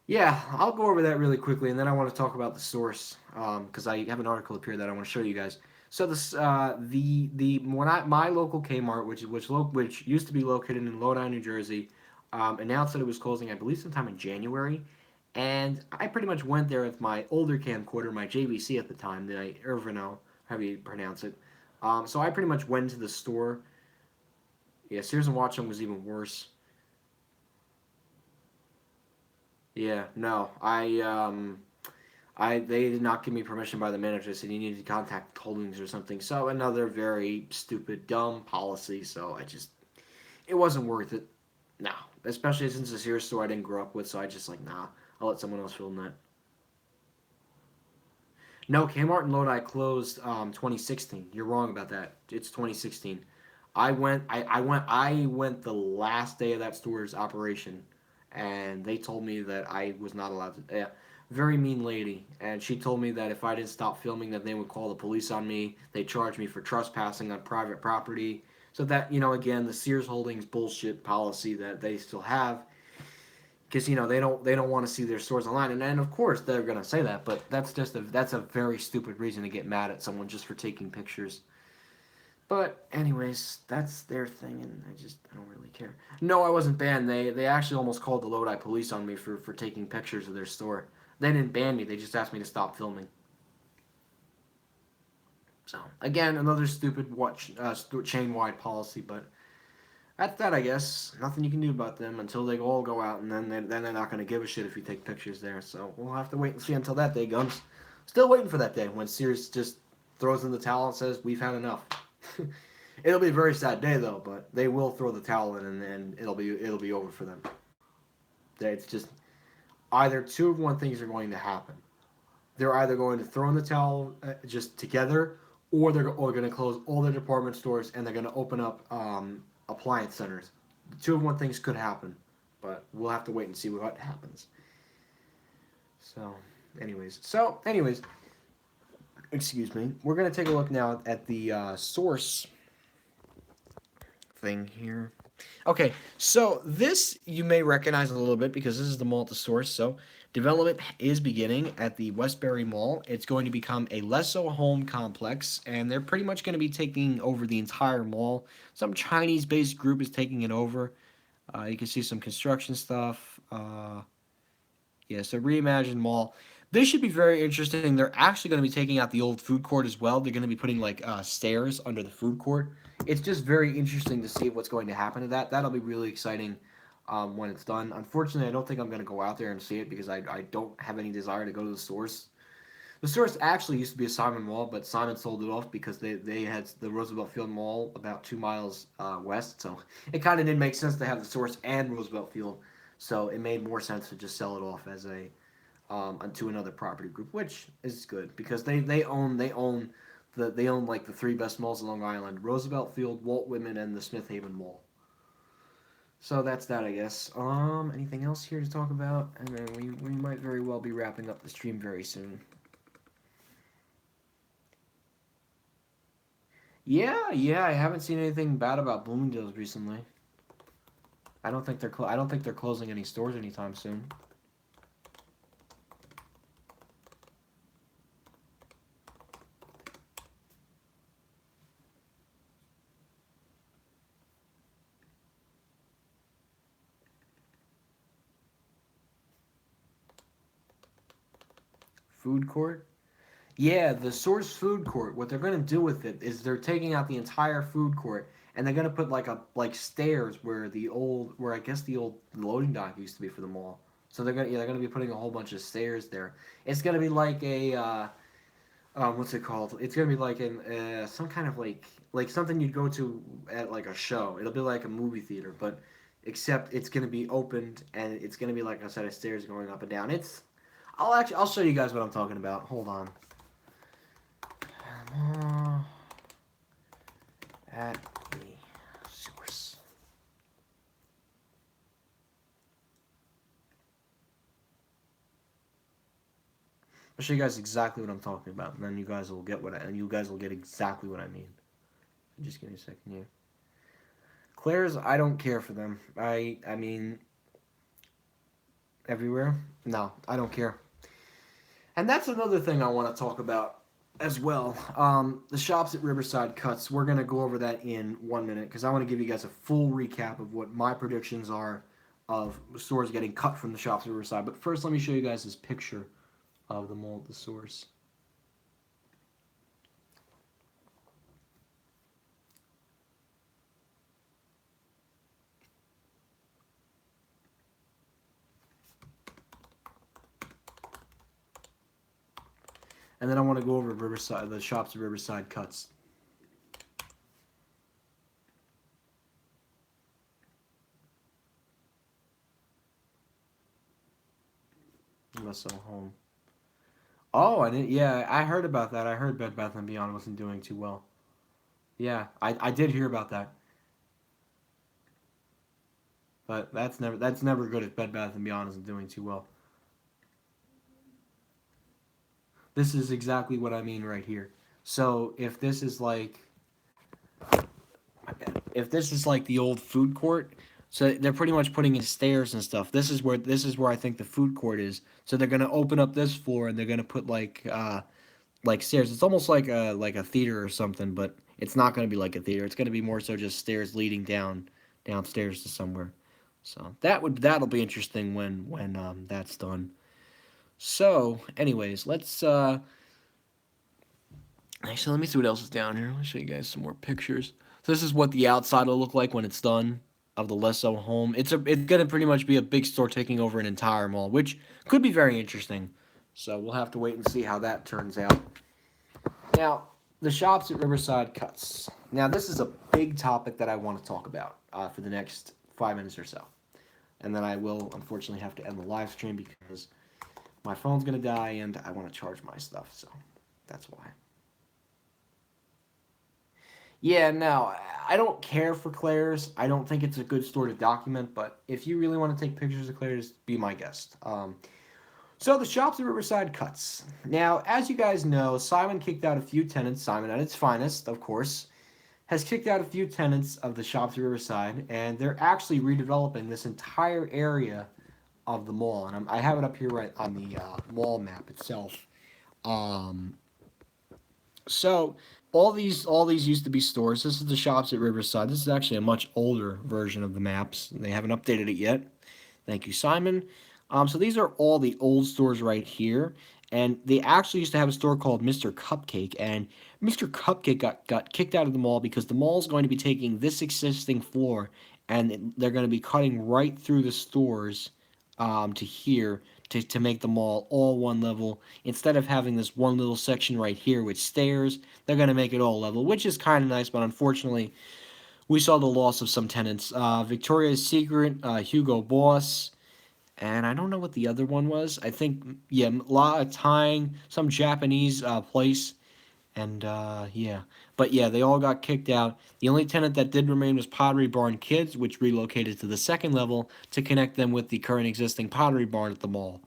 Yeah, I'll go over that really quickly, and then I want to talk about the source because I have an article up here that I want to show you guys. So this the when my local Kmart, which used to be located in Lodi, New Jersey, announced that it was closing. I believe sometime in January, and I pretty much went there with my older camcorder, my JVC at the time, the Irvino, however you pronounce it. So I pretty much went to the store. Yeah, Sears and Watchung was even worse. Yeah, no, they did not give me permission by the manager. They said you needed to contact Holdings or something. So another very stupid, dumb policy. So it wasn't worth it. No, especially since the Sears store I didn't grow up with. So I just like, nah, I'll let someone else film that. No, Kmart and Lodi closed 2016. You're wrong about that. It's 2016. I went the last day of that store's operation, and they told me that I was not allowed to. Yeah, very mean lady, and she told me that if I didn't stop filming, that they would call the police on me. They charge me for trespassing on private property. So that, again, the Sears Holdings bullshit policy that they still have, because they don't want to see their stores online, and of course they're gonna say that, but that's a very stupid reason to get mad at someone just for taking pictures. But anyways, that's their thing, and I don't really care. No, I wasn't banned. They actually almost called the Lodi police on me for taking pictures of their store. They didn't ban me. They just asked me to stop filming. So again, another stupid chain wide policy, but that's that, I guess. Nothing you can do about them until they all go out, and then they're not going to give a shit if you take pictures there. So we'll have to wait and see until that day comes. Still waiting for that day when Sears just throws in the towel and says we've had enough. It'll be a very sad day though, but they will throw the towel in, and it'll be over for them. It's just either two of one things are going to happen. They're either going to throw in the towel just together, or they're going to close all their department stores and they're going to open up appliance centers. Two of one things could happen, but we'll have to wait and see what happens. So anyways, excuse me. We're going to take a look now at the source thing here. Okay, so this you may recognize a little bit because this is the mall at the source. So development is beginning at the Westbury Mall. It's going to become a Lesso home complex, and they're pretty much going to be taking over the entire mall. Some Chinese-based group is taking it over. You can see some construction stuff. Yeah, so reimagined mall. This should be very interesting. They're actually going to be taking out the old food court as well. They're going to be putting like stairs under the food court. It's just very interesting to see what's going to happen to that. That'll be really exciting when it's done. Unfortunately, I don't think I'm going to go out there and see it because I don't have any desire to go to the source. The source actually used to be a Simon Mall, but Simon sold it off because they had the Roosevelt Field Mall about 2 miles west. So it kind of didn't make sense to have the source and Roosevelt Field. So it made more sense to just sell it off as to another property group, which is good because they own like the three best malls in Long Island: Roosevelt Field, Walt Whitman, and the Smith Haven Mall. So that's that, I guess. Anything else here to talk about? And then we might very well be wrapping up the stream very soon. Yeah, I haven't seen anything bad about Bloomingdale's recently. I don't think they're closing any stores anytime soon. Food court? Yeah, the Source Food Court. What they're gonna do with it is they're taking out the entire food court and they're gonna put like stairs where I guess the old loading dock used to be for the mall. So they're gonna be putting a whole bunch of stairs there. It's gonna be like a what's it called? It's gonna be like some kind of like something you'd go to at like a show. It'll be like a movie theater, but except it's gonna be opened and it's gonna be like a set of stairs going up and down. I'll show you guys what I'm talking about. Hold on. At the source. I'll show you guys exactly what I'm talking about, and then you guys will get exactly what I mean. Just give me a second here. Claire's, I don't care for them. I mean, everywhere? No, I don't care. And that's another thing I want to talk about as well. The shops at Riverside Cuts. We're going to go over that in 1 minute because I want to give you guys a full recap of what my predictions are of stores getting cut from the shops at Riverside. But first, let me show you guys this picture of the mall at the source. And then I want to go over the shops at Riverside Cuts. Lesso Home. Oh, I didn't. Yeah, I heard about that. I heard Bed Bath and Beyond wasn't doing too well. Yeah, I did hear about that. But that's never good if Bed Bath and Beyond isn't doing too well. This is exactly what I mean right here. So if this is like, my bad. If this is like the old food court, so they're pretty much putting in stairs and stuff. This is where I think the food court is. So they're gonna open up this floor and they're gonna put like stairs. It's almost like a theater or something, but it's not gonna be like a theater. It's gonna be more so just stairs leading downstairs to somewhere. So that'll be interesting when that's done. So, anyways, let's actually let me see what else is down here. Let me show you guys some more pictures. So this is what the outside will look like when it's done of the Lesso home. It's gonna pretty much be a big store taking over an entire mall, which could be very interesting. So we'll have to wait and see how that turns out. Now, the shops at Riverside Cuts. Now, this is a big topic that I want to talk about for the next 5 minutes or so. And then I will, unfortunately, have to end the live stream because my phone's going to die and I want to charge my stuff. So that's why. Yeah, no, I don't care for Claire's. I don't think it's a good store to document, but if you really want to take pictures of Claire's, be my guest. So the shops at Riverside Cuts. Now, as you guys know, Simon kicked out a few tenants. Simon at its finest, of course, has kicked out a few tenants of the shops at Riverside, and they're actually redeveloping this entire area of the mall. And I have it up here right on the mall map itself. Um, so all these used to be stores. This is the shops at Riverside. This is actually a much older version of the maps. They haven't updated it yet. Thank you, Simon. So these are all the old stores right here. And they actually used to have a store called Mr. Cupcake. And Mr. Cupcake got kicked out of the mall because the mall is going to be taking this existing floor and they're going to be cutting right through the stores to here to make the mall all one level. Instead of having this one little section right here with stairs, they're going to make it all level, which is kind of nice. But unfortunately, we saw the loss of some tenants. Victoria's Secret, Hugo Boss. And I don't know what the other one was. I think, yeah, La Tang, some Japanese place. And, yeah. But, yeah, they all got kicked out. The only tenant that did remain was Pottery Barn Kids, which relocated to the second level to connect them with the current existing Pottery Barn at the mall.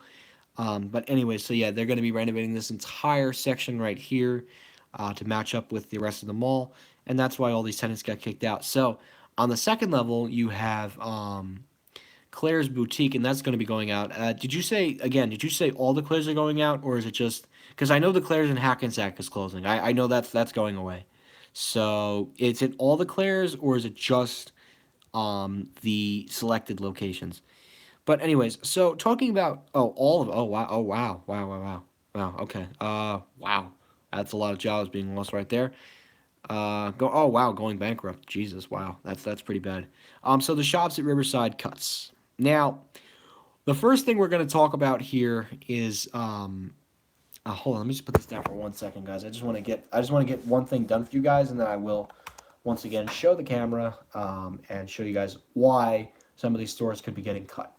But anyway, so, yeah, they're going to be renovating this entire section right here to match up with the rest of the mall. And that's why all these tenants got kicked out. So, on the second level, you have... Claire's Boutique, and that's going to be going out. Did you say, again, did you say all the Claire's are going out, or is it just... Because I know the Claire's in Hackensack is closing. I know that's going away. So, is it all the Claire's, or is it just the selected locations? But anyways, so talking about... Oh, all of... Oh, wow. Oh, wow. Wow, wow, wow. Wow, okay. Wow. That's a lot of jobs being lost right there. Oh, wow, going bankrupt. Jesus, wow. That's pretty bad. So the shops at Riverside Cuts. Now, the first thing we're going to talk about here is hold on, let me just put this down for 1 second, guys. I just want to get one thing done for you guys, and then I will once again show the camera and show you guys why some of these stores could be getting cut.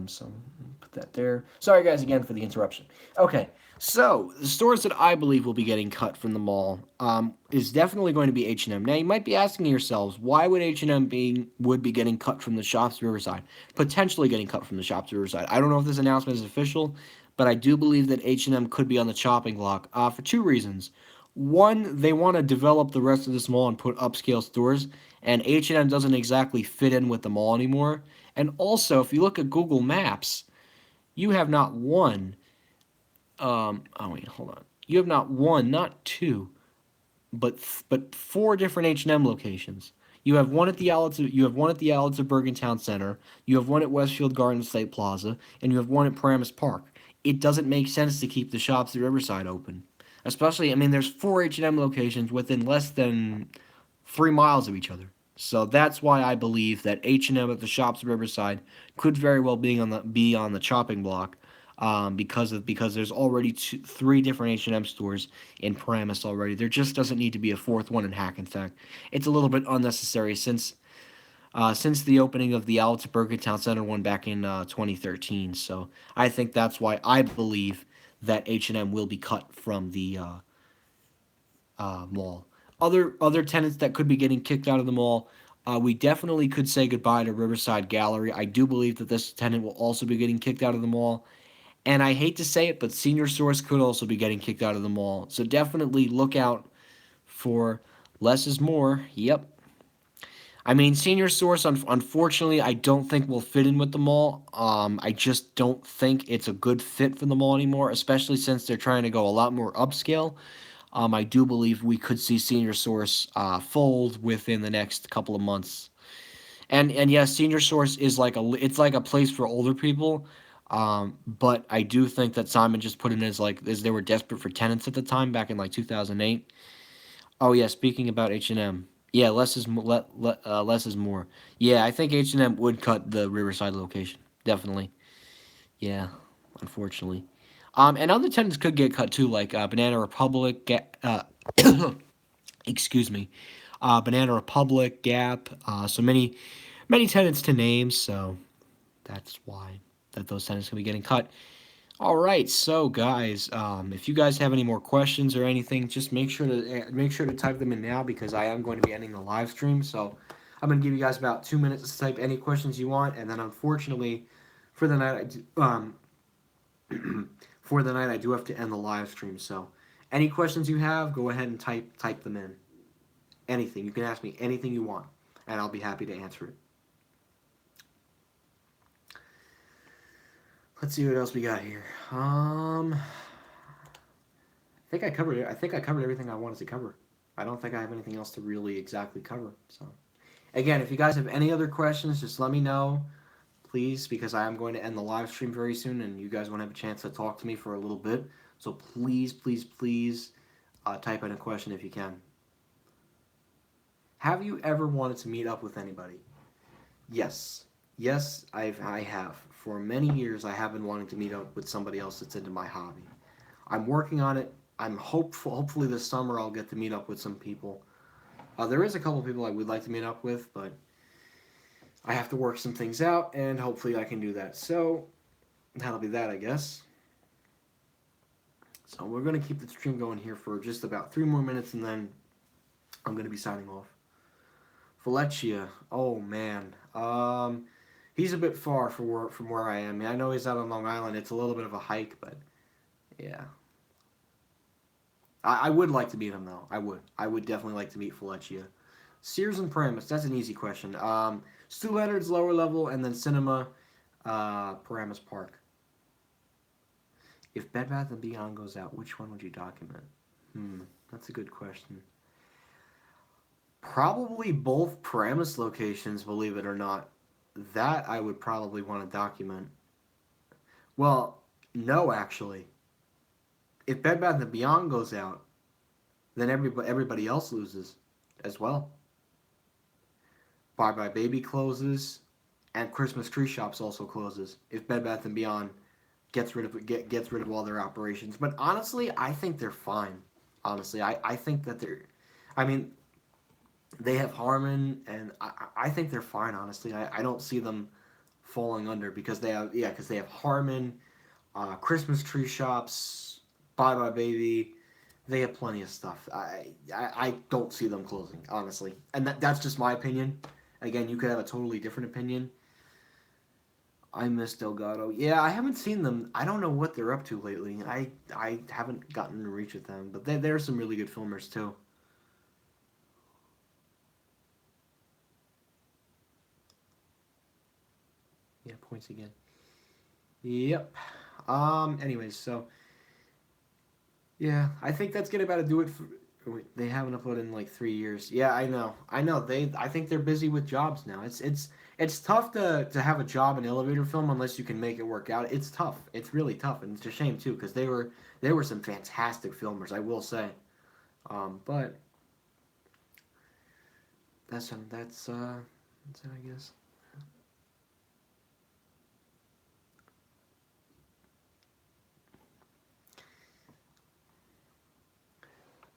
So put that there. Sorry guys again for the interruption. Okay, so the stores that I believe will be getting cut from the mall is definitely going to be H&M. Now you might be asking yourselves, why would H&M would be getting cut from the shops at Riverside? Potentially getting cut from the shops at Riverside. I don't know if this announcement is official, but I do believe that H&M could be on the chopping block for two reasons. One, they want to develop the rest of this mall and put upscale stores, and H&M doesn't exactly fit in with the mall anymore. And also, if you look at Google Maps, you have not one. Oh wait, hold on. You have not one, not two, but four different H&M locations. You have one at the outlets. You have one at the outlets of Bergen Town Center. You have one at Westfield Garden State Plaza, and you have one at Paramus Park. It doesn't make sense to keep the shops at Riverside open, especially. I mean, there's four H&M locations within less than 3 miles of each other. So that's why I believe that H&M at the shops at Riverside could very well be on the chopping block, because there's already three different H&M stores in Paramus already. There just doesn't need to be a fourth one in Hackensack. It's a little bit unnecessary since the opening of the Outlets at Bergen Town Center one back in 2013. So I think that's why I believe that H&M will be cut from the mall. Other tenants that could be getting kicked out of the mall, We definitely could say goodbye to Riverside Gallery. I do believe that this tenant will also be getting kicked out of the mall. And I hate to say it, but Senior Source could also be getting kicked out of the mall. So definitely look out for less is more. Yep. I mean, Senior Source, unfortunately, I don't think will fit in with the mall. I just don't think it's a good fit for the mall anymore, especially since they're trying to go a lot more upscale. I do believe we could see Senior Source fold within the next couple of months. And yes, Senior Source is it's like a place for older people. But I do think that Simon just put it as they were desperate for tenants at the time back in like 2008. Oh yeah, speaking about H&M. Yeah, less is more. Yeah, I think H&M would cut the Riverside location. Definitely. Yeah, unfortunately. And other tenants could get cut too, like Banana Republic. Excuse me, Banana Republic, Gap. So many tenants to name. So that's why that those tenants can be getting cut. All right, so guys, if you guys have any more questions or anything, just make sure to type them in now because I am going to be ending the live stream. So I'm going to give you guys about 2 minutes to type any questions you want, and then unfortunately, for the night, for the night, I do have to end the live stream. So any questions you have, go ahead and type them in. Anything you can ask me anything you want, and I'll be happy to answer it. Let's see what else we got here. I think I covered everything I wanted to cover. I don't think I have anything else to really exactly cover. So, again, if you guys have any other questions, just let me know, please, because I am going to end the live stream very soon, and you guys want to have a chance to talk to me for a little bit. So please, please, please, type in a question if you can. Have you ever wanted to meet up with anybody? Yes. Yes, I have. For many years, I have been wanting to meet up with somebody else that's into my hobby. I'm working on it. I'm hopeful. Hopefully, this summer I'll get to meet up with some people. There is a couple people I would like to meet up with, but I have to work some things out, and hopefully I can do that. So that'll be that, I guess. So we're gonna keep the stream going here for just about 3 more minutes, and then I'm gonna be signing off. Felicia, oh man, he's a bit far from where I am. I know he's out on Long Island. It's a little bit of a hike, but yeah. I would like to meet him though. I would. I would definitely like to meet Felicia. Sears and Paramus. That's an easy question. Stu Leonard's lower level, and then Cinema, Paramus Park. If Bed Bath and Beyond goes out, which one would you document? That's a good question. Probably both Paramus locations, believe it or not. That I would probably want to document. Well, no, actually. If Bed Bath and Beyond goes out, then everybody else loses as well. Bye Bye Baby closes, and Christmas Tree Shops also closes if Bed Bath and Beyond gets rid of all their operations. But honestly, I think they're fine. Honestly, I think that they're. I mean, they have Harmon, and I think they're fine. Honestly, I don't see them falling under because they have Harmon, Christmas Tree Shops, Bye Bye Baby. They have plenty of stuff. I don't see them closing, honestly, and that's just my opinion. Again, you could have a totally different opinion. I miss Delgado. Yeah, I haven't seen them. I don't know what they're up to lately. I haven't gotten to reach with them, but they're some really good filmers too. Yeah, points again. Yep. Anyways, so yeah, I think that's gonna about to do it for. Wait, they haven't uploaded in like 3 years. Yeah, I know. I know. I think they're busy with jobs now. It's tough to have a job in elevator film unless you can make it work out. It's tough. It's really tough, and it's a shame too because they were some fantastic filmers. I will say, but that's it, I guess.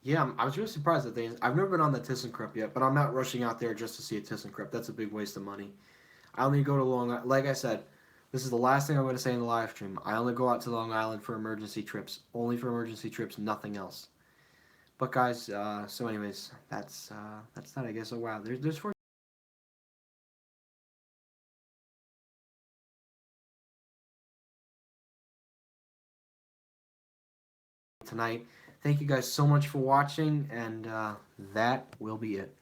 Yeah, I was really surprised that I've never been on the ThyssenKrupp yet, but I'm not rushing out there just to see a ThyssenKrupp. That's a big waste of money. I only go to Long Island. Like I said, this is the last thing I'm going to say in the live stream. I only go out to Long Island for emergency trips. Only for emergency trips, nothing else. But guys, so anyways, that's that I guess. Oh wow, there's 4 tonight. Thank you guys so much for watching, and that will be it.